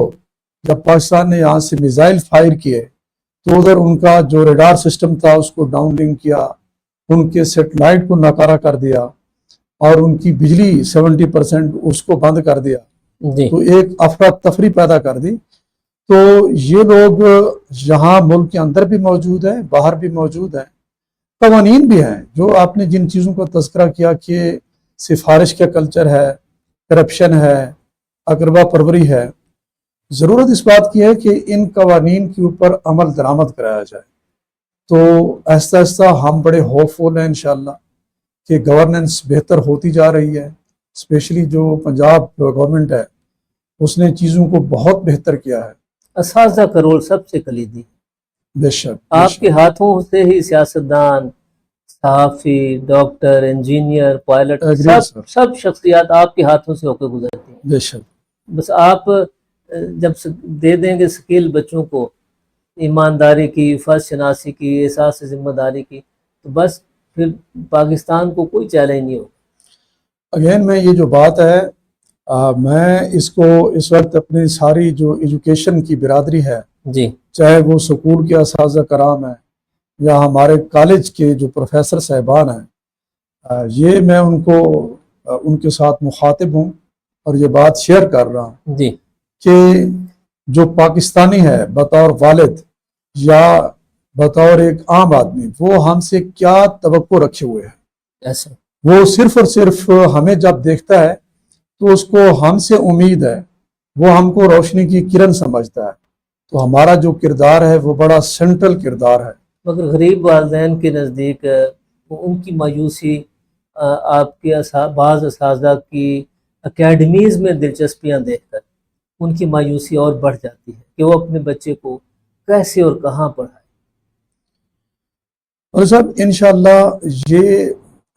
جب پاکستان نے یہاں سے میزائل فائر کیے تو ادھر ان کا جو ریڈار سسٹم تھا اس کو ڈاؤن لنک کیا، ان کے سیٹلائٹ کو ناکارہ کر دیا، اور ان کی بجلی 70% اس کو بند کر دیا، تو ایک افراتفری پیدا کر دی۔ تو یہ لوگ یہاں ملک کے اندر بھی موجود ہیں، باہر بھی موجود ہیں، قوانین بھی ہیں، جو آپ نے جن چیزوں کا تذکرہ کیا کہ سفارش کا کلچر ہے، کرپشن ہے، اقربا پروری ہے، ضرورت اس بات کی ہے کہ ان قوانین کے اوپر عمل درآمد کرایا جائے۔ تو آہستہ آہستہ ہم بڑے ہوپ فل ہیں انشاءاللہ کہ گورننس بہتر ہوتی جا رہی ہے، اسپیشلی جو پنجاب گورنمنٹ ہے اس نے چیزوں کو بہت بہتر کیا ہے۔ اساتذہ کا رول سب سے کلیدی، بے شک آپ کے ہاتھوں سے ہی سیاستدان، صحافی، ڈاکٹر، انجینئر، پائلٹ، سب شخصیات آپ کے ہاتھوں سے ہو کے گزرتی ہیں۔ بے شک بس آپ جب دے دیں گے سکیل بچوں کو، ایمانداری کی، فرض شناسی کی، احساس ذمہ داری کی، تو بس پھر پاکستان کو کوئی چیلنج نہیں ہوگا۔ اگین میں یہ جو بات ہے میں اس کو اس وقت اپنی ساری جو ایجوکیشن کی برادری ہے، چاہے وہ سکول کے اساتذہ کرام ہیں یا ہمارے کالج کے جو پروفیسر صاحبان ہیں، یہ میں ان کے ساتھ مخاطب ہوں اور یہ بات شیئر کر رہا ہوں کہ جو پاکستانی ہے بطور والد یا بطور ایک عام آدمی، وہ ہم سے کیا توقع رکھے ہوئے ہے۔ وہ صرف اور صرف ہمیں جب دیکھتا ہے تو اس کو ہم سے امید ہے، وہ ہم کو روشنی کی کرن سمجھتا ہے، تو ہمارا جو کردار ہے وہ بڑا سینٹرل کردار ہے۔ مگر غریب والدین کے نزدیک ان کی مایوسی آپ کے بعض اساتذہ کی اکیڈمیز میں دلچسپیاں دیکھ کر ان کی مایوسی اور بڑھ جاتی ہے کہ وہ اپنے بچے کو کیسے اور کہاں پڑھائے۔ اور صاحب انشاءاللہ یہ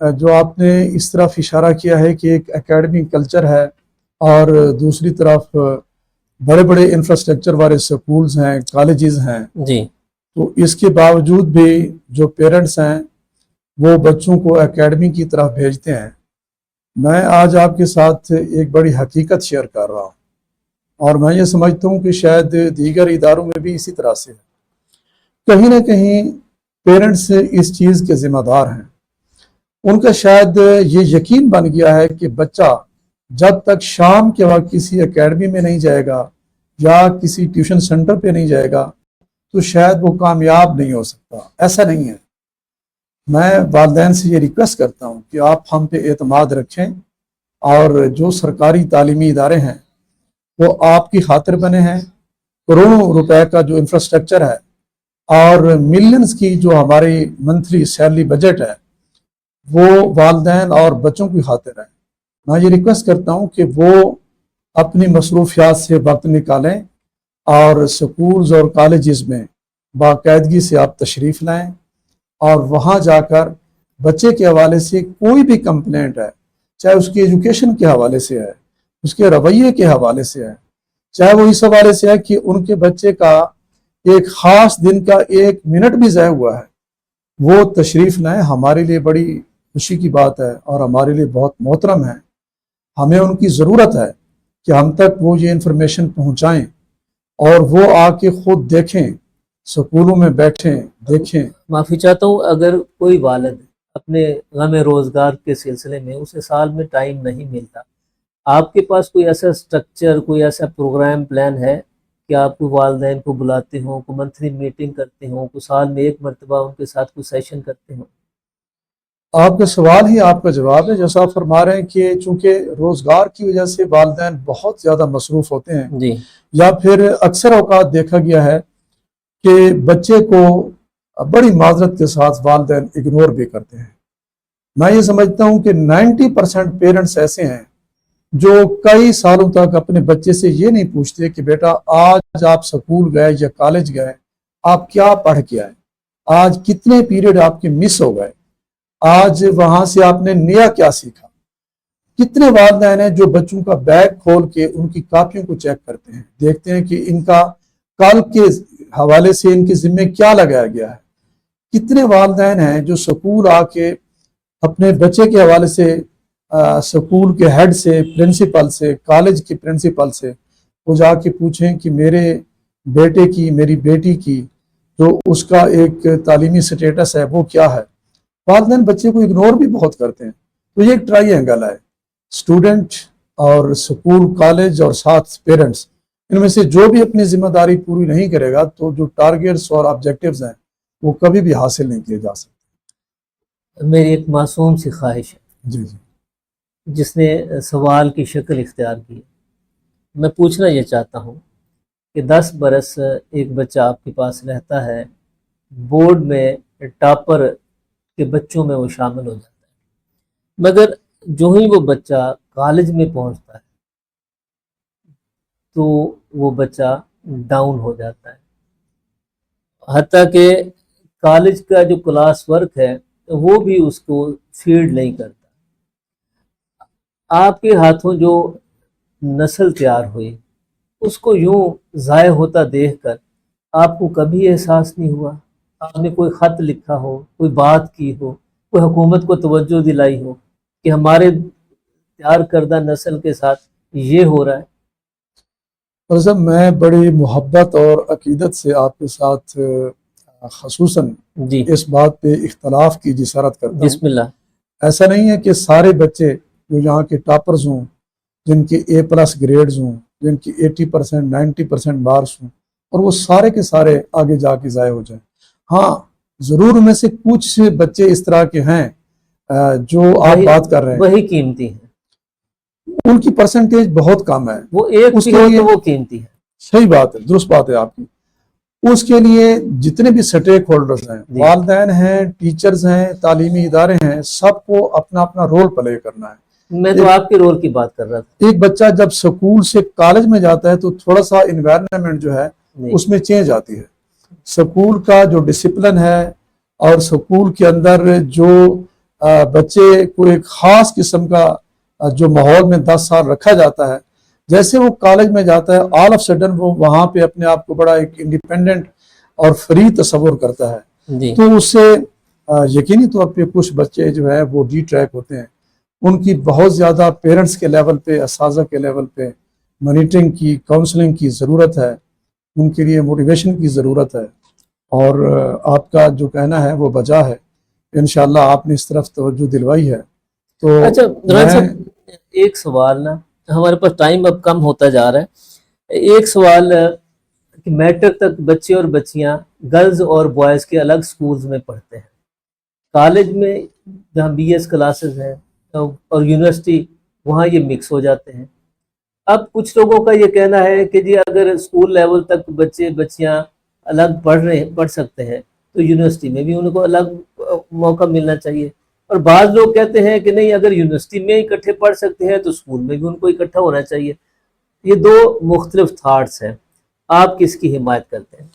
جو آپ نے اس طرف اشارہ کیا ہے کہ ایک اکیڈمی کلچر ہے اور دوسری طرف بڑے بڑے انفراسٹرکچر والے سکولز ہیں، کالجز ہیں، تو اس کے باوجود بھی جو پیرنٹس ہیں وہ بچوں کو اکیڈمی کی طرف بھیجتے ہیں۔ میں آج آپ کے ساتھ ایک بڑی حقیقت شیئر کر رہا ہوں، اور میں یہ سمجھتا ہوں کہ شاید دیگر اداروں میں بھی اسی طرح سے کہیں نہ کہیں پیرنٹس اس چیز کے ذمہ دار ہیں۔ ان کا شاید یہ یقین بن گیا ہے کہ بچہ جب تک شام کے وقت کسی اکیڈمی میں نہیں جائے گا یا کسی ٹیوشن سینٹر پہ نہیں جائے گا تو شاید وہ کامیاب نہیں ہو سکتا۔ ایسا نہیں ہے۔ میں والدین سے یہ ریکویسٹ کرتا ہوں کہ آپ ہم پہ اعتماد رکھیں، اور جو سرکاری تعلیمی ادارے ہیں وہ آپ کی خاطر بنے ہیں۔ کروڑوں روپے کا جو انفراسٹرکچر ہے اور ملینز کی جو ہماری منتھلی سیلری بجٹ ہے وہ والدین اور بچوں کی خاطر ہے۔ میں یہ ریکویسٹ کرتا ہوں کہ وہ اپنی مصروفیات سے وقت نکالیں اور سکولز اور کالجز میں باقاعدگی سے آپ تشریف لائیں، اور وہاں جا کر بچے کے حوالے سے کوئی بھی کمپلینٹ ہے، چاہے اس کی ایجوکیشن کے حوالے سے ہے، اس کے رویے کے حوالے سے ہے، چاہے وہ اس حوالے سے ہے کہ ان کے بچے کا ایک خاص دن کا 1 منٹ بھی ضائع ہوا ہے، وہ تشریف لائیں۔ ہمارے لیے بڑی خوشی کی بات ہے اور ہمارے لیے بہت محترم ہے۔ ہمیں ان کی ضرورت ہے کہ ہم تک وہ یہ انفارمیشن پہنچائیں اور وہ آ کے خود دیکھیں، سکولوں میں بیٹھیں، دیکھیں۔ معافی چاہتا ہوں، اگر کوئی والد اپنے غم روزگار کے سلسلے میں اسے سال میں ٹائم نہیں ملتا، آپ کے پاس کوئی ایسا سٹرکچر، کوئی ایسا پروگرام پلان ہے کہ آپ کو والدین کو بلاتے ہوں، کوئی منتھلی میٹنگ کرتے ہوں، کوئی سال میں ایک مرتبہ ان کے ساتھ کوئی سیشن کرتے ہوں؟ آپ کا سوال ہی آپ کا جواب ہے. جیسا آپ فرما رہے ہیں کہ چونکہ روزگار کی وجہ سے والدین بہت زیادہ مصروف ہوتے ہیں، جی یا پھر اکثر اوقات دیکھا گیا ہے کہ بچے کو بڑی معذرت کے ساتھ والدین اگنور بھی کرتے ہیں. میں یہ سمجھتا ہوں کہ 90% پیرنٹس ایسے ہیں جو کئی سالوں تک اپنے بچے سے یہ نہیں پوچھتے کہ بیٹا آج آپ سکول گئے یا کالج گئے، آپ کیا پڑھ کے آئے، آج کتنے پیریڈ آپ کے مس ہو گئے، آج وہاں سے آپ نے نیا کیا سیکھا. کتنے والدین ہیں جو بچوں کا بیگ کھول کے ان کی کاپیوں کو چیک کرتے ہیں، دیکھتے ہیں کہ ان کا کل کے حوالے سے ان کے ذمے کیا لگایا گیا ہے. کتنے والدین ہیں جو سکول آ کے اپنے بچے کے حوالے سے سکول کے ہیڈ سے، پرنسپل سے، کالج کے پرنسپل سے وہ جا کے پوچھیں کہ میرے بیٹے کی، میری بیٹی کی جو اس کا ایک تعلیمی سٹیٹس ہے وہ کیا ہے. والدین بچے کو اگنور بھی بہت کرتے ہیں. تو یہ ایک ٹرائی اینگل ہے، اسٹوڈنٹ اور سکول، کالج اور ساتھ پیرنٹس، ان میں سے جو بھی اپنی ذمہ داری پوری نہیں کرے گا تو جو ٹارگیٹس اور آبجیکٹیوز ہیں وہ کبھی بھی حاصل نہیں کیے جا سکتے. میری ایک معصوم سی خواہش ہے جی جی جس نے سوال کی شکل اختیار کی. میں پوچھنا یہ چاہتا ہوں کہ 10 برس ایک بچہ آپ کے پاس رہتا ہے، بورڈ میں ٹاپر کے بچوں میں وہ شامل ہو جاتا ہے، مگر جو ہی وہ بچہ کالج میں پہنچتا ہے تو وہ بچہ ڈاؤن ہو جاتا ہے. حتیٰ کہ کالج کا جو کلاس ورک ہے وہ بھی اس کو فیڈ نہیں کرتا. آپ کے ہاتھوں جو نسل تیار ہوئی اس کو یوں ضائع ہوتا دیکھ کر آپ کو کبھی احساس نہیں ہوا؟ آپ نے کوئی خط لکھا ہو، کوئی بات کی ہو، کوئی حکومت کو توجہ دلائی ہو کہ ہمارے تیار کردہ نسل کے ساتھ یہ ہو رہا ہے؟ اور صاحب میں بڑی محبت اور عقیدت سے آپ کے ساتھ خصوصاً جی اس بات پہ اختلاف کی جسارت کرتا ہوں. بسم اللہ. ایسا نہیں ہے کہ سارے بچے جو یہاں کے ٹاپرز ہوں، جن کے A+ گریڈز ہوں، جن کی 80% 90% مارکس ہوں، اور وہ سارے کے سارے آگے جا کے ضائع ہو جائیں. ہاں ضرور ان میں سے کچھ بچے اس طرح کے ہیں جو آپ بات کر رہے ہیں، وہی قیمتی ہیں، ان کی پرسنٹیج بہت کم ہے. وہ ایک اس بھی کے ہو لیے تو وہ قیمتی ہے. صحیح بات ہے، درست بات ہے آپ کی. اس کے لیے جتنے بھی سٹیک ہولڈرز ہیں، والدین ہیں، ٹیچرز ہیں، تعلیمی ادارے ہیں، سب کو اپنا اپنا رول پلے کرنا ہے. میں تو آپ کے رول کی بات کر رہا تھا. ایک بچہ جب سکول سے کالج میں جاتا ہے تو تھوڑا سا انوائرمنٹ جو ہے اس میں چینج آتی ہے. سکول کا جو ڈسپلن ہے اور سکول کے اندر جو بچے کو ایک خاص قسم کا جو ماحول میں 10 سال رکھا جاتا ہے، جیسے وہ کالج میں جاتا ہے آل آف سڈن وہ وہاں پہ اپنے آپ کو بڑا ایک انڈیپینڈنٹ اور فری تصور کرتا ہے. تو اس سے یقینی طور پہ کچھ بچے جو ہے وہ ڈی ٹریک ہوتے ہیں. ان کی بہت زیادہ پیرنٹس کے لیول پہ، اساتذہ کے لیول پہ مانیٹرنگ کی، کاؤنسلنگ کی ضرورت ہے. ان کے لیے موٹیویشن کی ضرورت ہے. اور آپ کا جو کہنا ہے وہ بجا ہے. انشاءاللہ آپ نے اس طرف توجہ دلوائی ہے. تو اچھا نوران صاحب، ایک سوال نا، ہمارے پاس ٹائم اب کم ہوتا جا رہا ہے. ایک سوال کہ میٹرک تک بچے اور بچیاں گرلز اور بوائز کے الگ سکولز میں پڑھتے ہیں. کالج میں جہاں BS کلاسز ہیں اور یونیورسٹی وہاں یہ مکس ہو جاتے ہیں. اب کچھ لوگوں کا یہ کہنا ہے کہ جی اگر اسکول لیول تک بچے بچیاں الگ پڑھ سکتے ہیں تو یونیورسٹی میں بھی ان کو الگ موقع ملنا چاہیے. اور بعض لوگ کہتے ہیں کہ نہیں، اگر یونیورسٹی میں اکٹھے پڑھ سکتے ہیں تو اسکول میں بھی ان کو اکٹھا ہونا چاہیے. یہ دو مختلف تھاٹس ہیں، آپ کس کی حمایت کرتے ہیں؟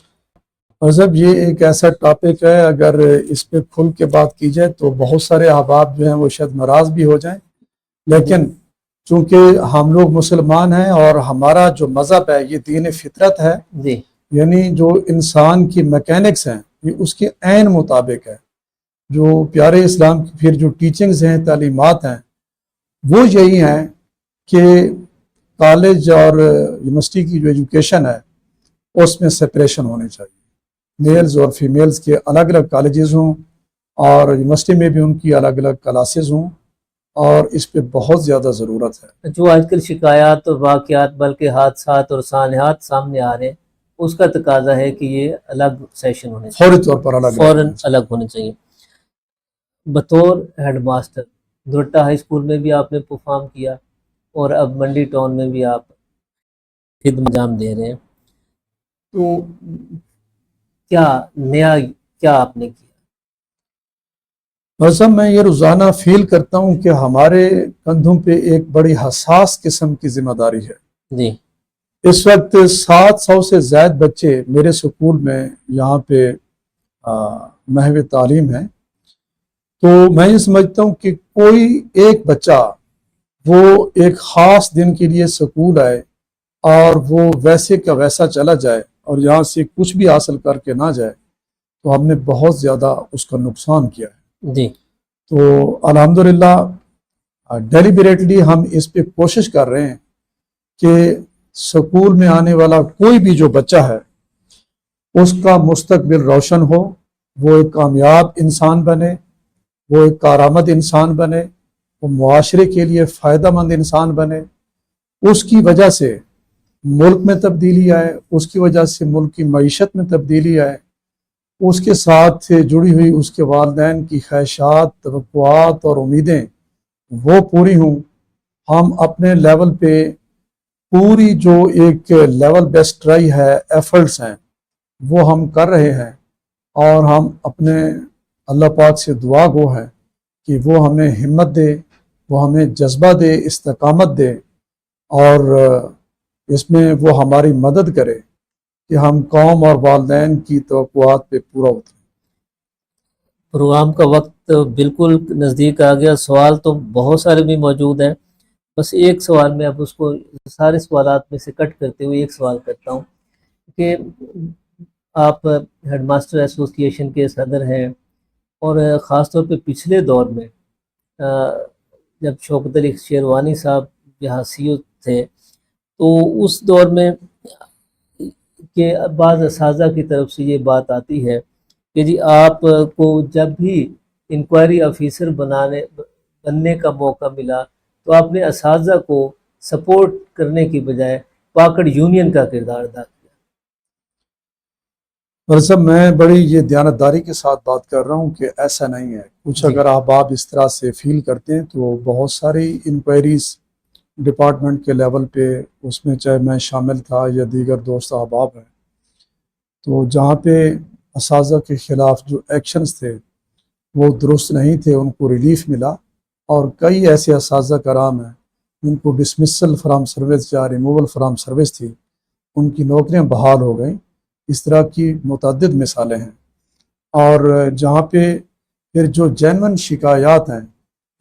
اور صاحب یہ ایک ایسا ٹاپک ہے، اگر اس پہ کھل کے بات کی جائے تو بہت سارے احباب جو ہیں وہ شاید ناراض بھی ہو جائیں. لیکن چونکہ ہم لوگ مسلمان ہیں اور ہمارا جو مذہب ہے یہ دین فطرت ہے، جی یعنی جو انسان کی میکینکس ہیں یہ اس کے عین مطابق ہے. جو پیارے اسلام کی پھر جو ٹیچنگز ہیں، تعلیمات ہیں، وہ یہی ہیں کہ کالج اور یونیورسٹی کی جو ایجوکیشن ہے اس میں سپریشن ہونے چاہیے. میلز اور فیمیلز کے الگ الگ کالجز ہوں اور یونیورسٹی میں بھی ان کی الگ الگ کلاسز ہوں. اور اس پہ بہت زیادہ ضرورت ہے. جو آج کل شکایات اور واقعات بلکہ حادثات اور سانحات سامنے آ رہے ہیں، اس کا تقاضا ہے کہ یہ الگ سیشن ہونے چاہیے، فوری طور پر فوراً الگ ہونے چاہیے. بطور ہیڈ ماسٹر دھرٹا ہائی اسکول میں بھی آپ نے پرفارم کیا اور اب منڈی ٹاؤن میں بھی آپ خدمت انجام دے رہے ہیں، تو کیا نیا کیا آپ نے کیا؟ صاحب میں یہ روزانہ فیل کرتا ہوں کہ ہمارے کندھوں پہ ایک بڑی حساس قسم کی ذمہ داری ہے. جی. اس وقت 700 سے زائد بچے میرے سکول میں یہاں پہ محو تعلیم ہیں. تو میں یہ سمجھتا ہوں کہ کوئی ایک بچہ وہ ایک خاص دن کے لیے سکول آئے اور وہ ویسے کا ویسا چلا جائے اور یہاں سے کچھ بھی حاصل کر کے نہ جائے تو ہم نے بہت زیادہ اس کا نقصان کیا ہے. جی. تو الحمدللہ ڈیلیبریٹلی ہم اس پہ کوشش کر رہے ہیں کہ سکول میں آنے والا کوئی بھی جو بچہ ہے اس کا مستقبل روشن ہو، وہ ایک کامیاب انسان بنے، وہ ایک کارآمد انسان بنے، وہ معاشرے کے لیے فائدہ مند انسان بنے. اس کی وجہ سے ملک میں تبدیلی آئے، اس کی وجہ سے ملک کی معیشت میں تبدیلی آئے، اس کے ساتھ جڑی ہوئی اس کے والدین کی خواہشات، توقعات اور امیدیں وہ پوری ہوں. ہم اپنے لیول پہ پوری جو ایک لیول بیسٹ ٹرائی ہے، ایفرٹس ہیں، وہ ہم کر رہے ہیں اور ہم اپنے اللہ پاک سے دعا گو ہے کہ وہ ہمیں ہمت دے، وہ ہمیں جذبہ دے، استقامت دے اور اس میں وہ ہماری مدد کرے کہ ہم قوم اور والدین کی توقعات پہ پورا اتریں. پروگرام کا وقت بالکل نزدیک آ گیا. سوال تو بہت سارے بھی موجود ہیں، بس ایک سوال میں اب اس کو سارے سوالات میں سے کٹ کرتے ہوئے ایک سوال کرتا ہوں کہ آپ ہیڈ ماسٹر ایسوسی ایشن کے صدر ہیں اور خاص طور پہ پچھلے دور میں جب شوکت علی شیروانی صاحب یہاں سی او تھے تو اس دور میں کہ بعض اساتذہ کی طرف سے یہ بات آتی ہے کہ جی آپ کو جب بھی انکوائری آفیسر بننے کا موقع ملا تو آپ نے اساتذہ کو سپورٹ کرنے کی بجائے پاکڑ یونین کا کردار ادا کیا. صاحب میں بڑی یہ دیانتداری کے ساتھ بات کر رہا ہوں کہ ایسا نہیں ہے کچھ. اگر آپ اس طرح سے فیل کرتے ہیں تو بہت ساری انکوائریز ڈپارٹمنٹ کے لیول پہ اس میں چاہے میں شامل تھا یا دیگر دوست احباب ہیں، تو جہاں پہ اساتذہ کے خلاف جو ایکشنز تھے وہ درست نہیں تھے، ان کو ریلیف ملا اور کئی ایسے اساتذہ کرام ہیں جن کو ڈسمسل فرام سروس یا ریموول فرام سروس تھی، ان کی نوکریاں بحال ہو گئیں. اس طرح کی متعدد مثالیں ہیں. اور جہاں پہ پھر جو جینون شکایات ہیں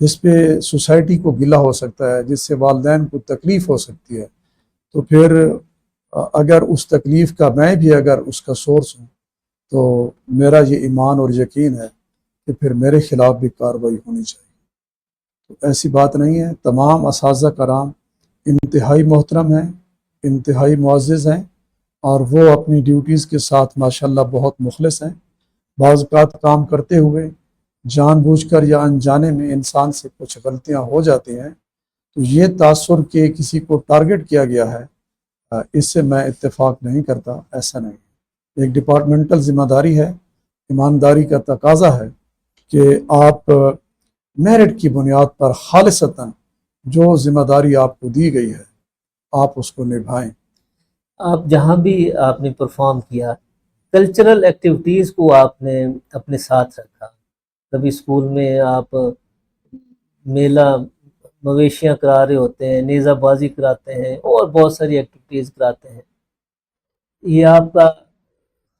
جس پہ سوسائٹی کو گلہ ہو سکتا ہے، جس سے والدین کو تکلیف ہو سکتی ہے، تو پھر اگر اس تکلیف کا میں بھی اگر اس کا سورس ہوں تو میرا یہ ایمان اور یقین ہے کہ پھر میرے خلاف بھی کارروائی ہونی چاہیے. تو ایسی بات نہیں ہے. تمام اساتذہ کرام انتہائی محترم ہیں، انتہائی معزز ہیں اور وہ اپنی ڈیوٹیز کے ساتھ ماشاءاللہ بہت مخلص ہیں. بعض اوقات کام کرتے ہوئے جان بوجھ کر یا انجانے میں انسان سے کچھ غلطیاں ہو جاتی ہیں، تو یہ تاثر کہ کسی کو ٹارگٹ کیا گیا ہے اس سے میں اتفاق نہیں کرتا. ایسا نہیں. ایک ڈپارٹمنٹل ذمہ داری ہے، ایمانداری کا تقاضا ہے کہ آپ میرٹ کی بنیاد پر خالصتاً جو ذمہ داری آپ کو دی گئی ہے آپ اس کو نبھائیں. آپ جہاں بھی آپ نے پرفارم کیا کلچرل ایکٹیویٹیز کو آپ نے اپنے ساتھ رکھا. کبھی اسکول میں آپ میلہ مویشیاں کرا رہے ہوتے ہیں، نیزہ بازی کراتے ہیں اور بہت ساری ایکٹیویٹیز کراتے ہیں. یہ آپ کا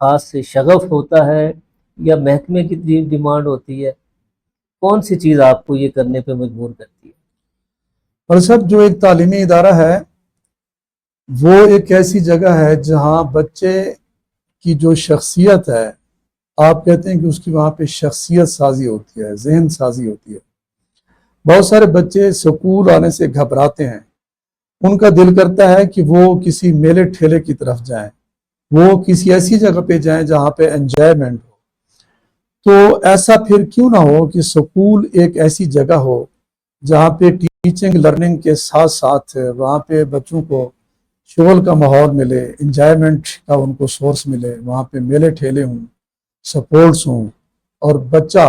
خاص شغف ہوتا ہے یا محکمے کی ڈیمانڈ ہوتی ہے؟ کون سی چیز آپ کو یہ کرنے پہ مجبور کرتی ہے؟ اور صاحب جو ایک تعلیمی ادارہ ہے وہ ایک ایسی جگہ ہے جہاں بچے کی جو شخصیت ہے، آپ کہتے ہیں کہ اس کی وہاں پہ شخصیت سازی ہوتی ہے، ذہن سازی ہوتی ہے. بہت سارے بچے سکول آنے سے گھبراتے ہیں، ان کا دل کرتا ہے کہ وہ کسی میلے ٹھیلے کی طرف جائیں، وہ کسی ایسی جگہ پہ جائیں جہاں پہ انجوائمنٹ ہو. تو ایسا پھر کیوں نہ ہو کہ سکول ایک ایسی جگہ ہو جہاں پہ ٹیچنگ لرننگ کے ساتھ ساتھ وہاں پہ بچوں کو شغل کا ماحول ملے، انجوائمنٹ کا ان کو سورس ملے، وہاں پہ میلے ٹھیلے ہوں، سپورٹس ہوں، اور بچہ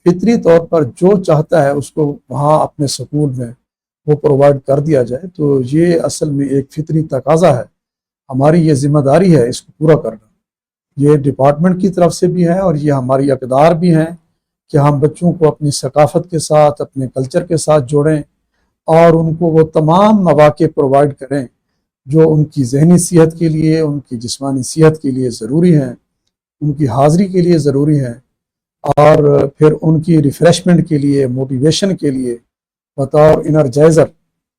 فطری طور پر جو چاہتا ہے اس کو وہاں اپنے سکول میں وہ پرووائڈ کر دیا جائے، تو یہ اصل میں ایک فطری تقاضا ہے، ہماری یہ ذمہ داری ہے اس کو پورا کرنا، یہ ڈپارٹمنٹ کی طرف سے بھی ہے اور یہ ہماری اقدار بھی ہیں کہ ہم بچوں کو اپنی ثقافت کے ساتھ، اپنے کلچر کے ساتھ جوڑیں اور ان کو وہ تمام مواقع پرووائڈ کریں جو ان کی ذہنی صحت کے لیے، ان کی جسمانی صحت کے لیے ضروری ہیں، ان کی حاضری کے لیے ضروری ہیں، اور پھر ان کی ریفریشمنٹ کے لیے، موٹیویشن کے لیے بطور انرجائزر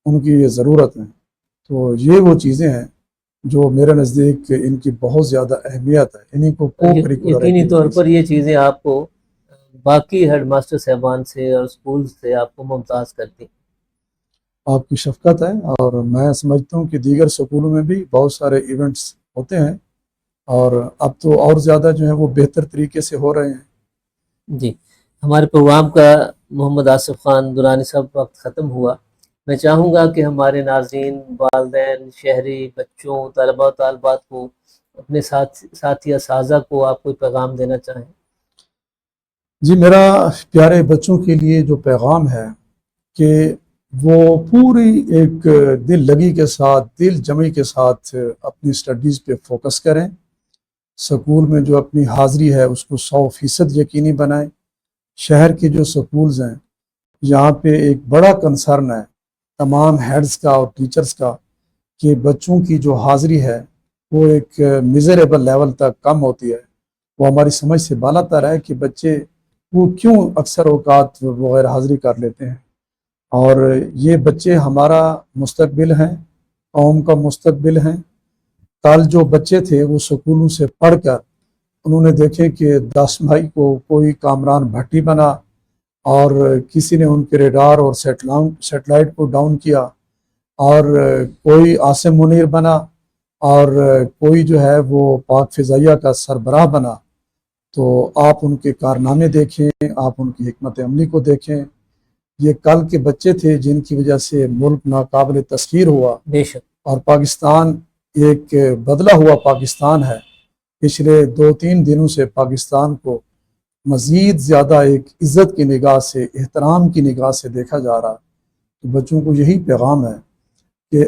ان کی یہ ضرورت ہے۔ تو یہ وہ چیزیں ہیں جو میرے نزدیک ان کی بہت زیادہ اہمیت ہے، انہیں کو یقینی طور پر یہ چیزیں آپ کو باقی ہیڈ ماسٹر صاحبان سے اور اسکول سے آپ کو ممتاز کرتی ہیں۔ آپ کی شفقت ہے، اور میں سمجھتا ہوں کہ دیگر سکولوں میں بھی بہت سارے ایونٹس ہوتے ہیں اور اب تو اور زیادہ جو ہے وہ بہتر طریقے سے ہو رہے ہیں۔ جی، ہمارے پروگرام کا محمد آصف خان درانی صاحب وقت ختم ہوا۔ میں چاہوں گا کہ ہمارے ناظرین، والدین، شہری، بچوں، طلباء و طالبات کو، اپنے ساتھی اساتذہ کو آپ کوئی پیغام دینا چاہیں۔ جی، میرا پیارے بچوں کے لیے جو پیغام ہے کہ وہ پوری ایک دل لگی کے ساتھ، دل جمعی کے ساتھ اپنی اسٹڈیز پہ فوکس کریں، سکول میں جو اپنی حاضری ہے اس کو 100% یقینی بنائیں۔ شہر کے جو سکولز ہیں یہاں پہ ایک بڑا کنسرن ہے تمام ہیڈز کا اور ٹیچرز کا کہ بچوں کی جو حاضری ہے وہ ایک میزریبل لیول تک کم ہوتی ہے، وہ ہماری سمجھ سے بالا تر ہے کہ بچے وہ کیوں اکثر اوقات بغیر حاضری کر لیتے ہیں، اور یہ بچے ہمارا مستقبل ہیں، قوم کا مستقبل ہیں۔ کل جو بچے تھے وہ سکولوں سے پڑھ کر انہوں نے دیکھے کہ 10 مئی کو کوئی کامران بھٹی بنا اور کسی نے ان کے ریڈار اور سیٹلائٹ کو ڈاؤن کیا، اور کوئی عاصم منیر بنا، اور کوئی جو ہے وہ پاک فضائیہ کا سربراہ بنا۔ تو آپ ان کے کارنامے دیکھیں، آپ ان کی حکمت عملی کو دیکھیں، یہ کل کے بچے تھے جن کی وجہ سے ملک ناقابل تسخیر ہوا، بے شک، اور پاکستان ایک بدلا ہوا پاکستان ہے۔ پچھلے 2-3 دنوں سے پاکستان کو مزید زیادہ ایک عزت کی نگاہ سے، احترام کی نگاہ سے دیکھا جا رہا ہے۔ تو بچوں کو یہی پیغام ہے کہ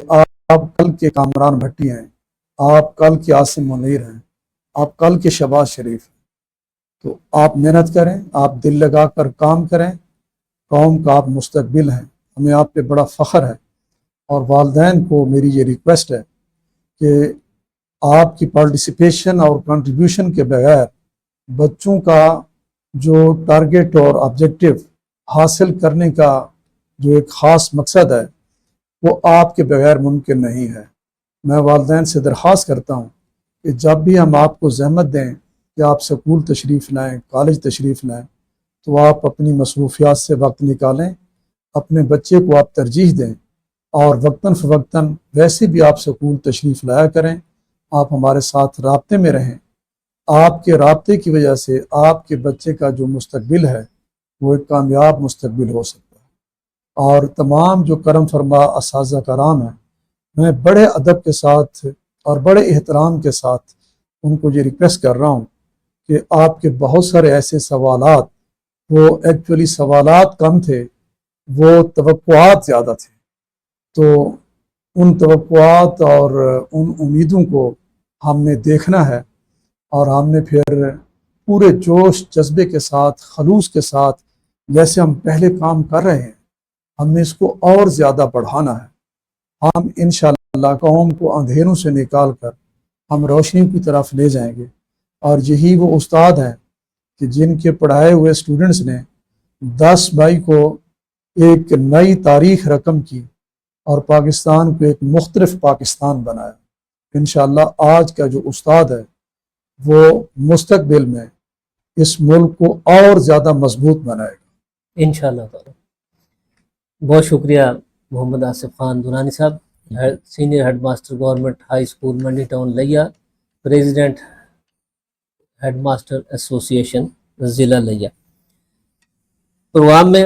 آپ کل کے کامران بھٹی ہیں، آپ کل کے عاصم منیر ہیں، آپ کل کے شہباز شریف ہیں، تو آپ محنت کریں، آپ دل لگا کر کام کریں، قوم کا آپ مستقبل ہیں، ہمیں آپ پہ بڑا فخر ہے، اور والدین کو میری یہ ریکویسٹ ہے کہ آپ کی پارٹیسپیشن اور کنٹریبیوشن کے بغیر بچوں کا جو ٹارگٹ اور آبجیکٹو حاصل کرنے کا جو ایک خاص مقصد ہے وہ آپ کے بغیر ممکن نہیں ہے۔ میں والدین سے درخواست کرتا ہوں کہ جب بھی ہم آپ کو زحمت دیں کہ آپ سکول تشریف لائیں، کالج تشریف لائیں، تو آپ اپنی مصروفیات سے وقت نکالیں، اپنے بچے کو آپ ترجیح دیں، اور وقتاً فوقتاً ویسے بھی آپ سکول تشریف لایا کریں، آپ ہمارے ساتھ رابطے میں رہیں۔ آپ کے رابطے کی وجہ سے آپ کے بچے کا جو مستقبل ہے وہ ایک کامیاب مستقبل ہو سکتا ہے۔ اور تمام جو کرم فرما اساتذہ کرام ہیں، میں بڑے ادب کے ساتھ اور بڑے احترام کے ساتھ ان کو یہ ریکویسٹ کر رہا ہوں کہ آپ کے بہت سارے ایسے سوالات، وہ ایکچولی سوالات کم تھے، وہ توقعات زیادہ تھے، تو ان توقعات اور ان امیدوں کو ہم نے دیکھنا ہے، اور ہم نے پھر پورے جوش جذبے کے ساتھ، خلوص کے ساتھ جیسے ہم پہلے کام کر رہے ہیں، ہم نے اس کو اور زیادہ بڑھانا ہے۔ ہم انشاءاللہ قوم کو اندھیروں سے نکال کر ہم روشنی کی طرف لے جائیں گے، اور یہی وہ استاد ہیں کہ جن کے پڑھائے ہوئے اسٹوڈنٹس نے 10 مئی کو ایک نئی تاریخ رقم کی اور پاکستان کو ایک مختلف پاکستان بنایا۔ انشاءاللہ آج کا جو استاد ہے وہ مستقبل میں اس ملک کو اور زیادہ مضبوط بنائے گا انشاءاللہ تعالی۔ بہت شکریہ محمد آصف خان درانی صاحب، senior head master government high school Mandi town Layyah, president head master association ضلع لیا۔ پروگرام میں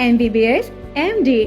MBBS, MD,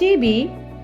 TB,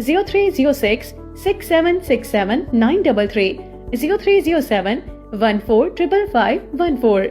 0306 6767 933, 0307 145514।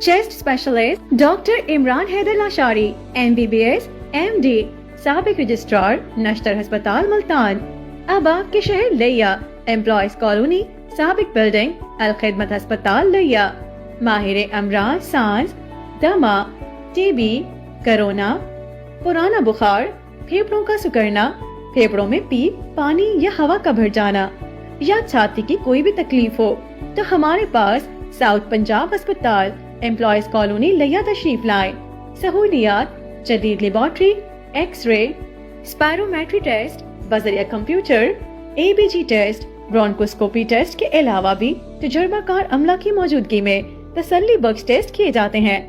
Chest specialist doctor Imran Haider Lashari MBBS MD سابق رجسٹرار نشتر ہسپتال ملتان. اب آپ کے شہر لیا امپلائیز کالونی سابق بلڈنگ الخدمت ہسپتال لیا. ماہر امراض سانس دما TB کرونا پرانا بخار پھیپڑوں کا سکڑنا پھیپڑوں میں پیپ پانی یا ہوا کا بھر جانا یا چھاتی کی کوئی بھی تکلیف ہو تو ہمارے پاس ساؤتھ پنجاب ہسپتال امپلائیز کالونی لیا تشریف لائیں. سہولیات جدید laboratory X ray spirometry test بذریعہ computer ABG test bronchoscopy test کے علاوہ بھی تجربہ کار عملہ کی موجودگی میں تسلی بخش ٹیسٹ کیے جاتے ہیں.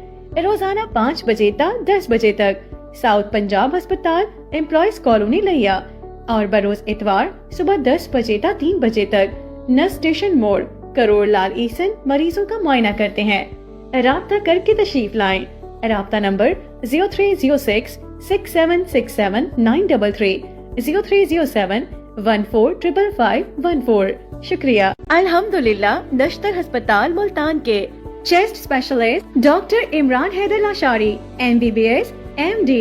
روزانہ 5 بجے تا 10 بجے تک ساؤتھ پنجاب ہسپتال امپلائیز کالونی لیا اور بروز اتوار صبح 10 بجے تا 3 بجے تک نس اسٹیشن موڑ کروڑ لال ایسن مریضوں کا معائنہ کرتے ہیں. رابطہ کر کے تشریف لائیں. رابطہ نمبر 0306 6767 933 0307 145514. شکریہ. الحمدللہ نشتر ہسپتال ملتان کے chest specialist doctor Imran Haider Lashari MBBS MD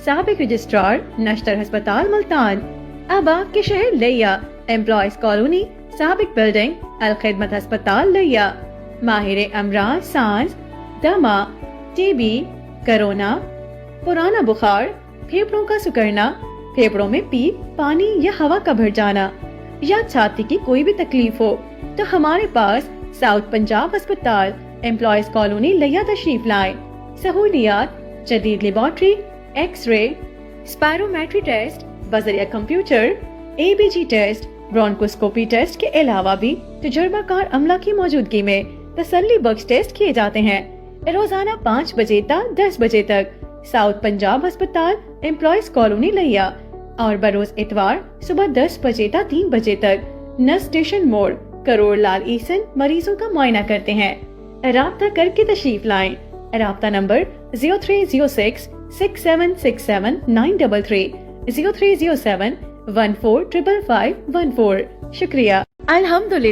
سابق رجسٹرار نشتر ہسپتال ملتان. اب آپ کے شہر لیا امپلائیز کالونی سابق بلڈنگ الخدمت ہسپتال لیا. ماہر امراض سانس دما TB کرونا پرانا بخار پھیپڑوں کا سکڑنا پھیپڑوں میں پیپ پانی یا ہوا کا بھر جانا یا چھاتی کی کوئی بھی تکلیف ہو تو ہمارے پاس ساؤتھ پنجاب ہسپتال امپلائیز کالونی لیا تشریف لائیں. سہولیات جدید laboratory X ray spirometry test بذریعہ computer ABG test bronchoscopy test کے علاوہ بھی تجربہ کار عملہ کی موجودگی میں تسلی بخش ٹیسٹ کیے جاتے ہیں. روزانہ 5 بجے تا 10 بجے تک ساؤتھ پنجاب ہسپتال امپلائیز کالونی لیا اور بروز اتوار صبح 10 بجے تا 3 بجے تک نس اسٹیشن موڑ کروڑ لال ایسن مریضوں کا معائنہ کرتے ہیں. رابطہ کر کے تشریف لائیں. رابطہ نمبر 0306 6767 933 0307 145514. شکریہ. الحمدللہ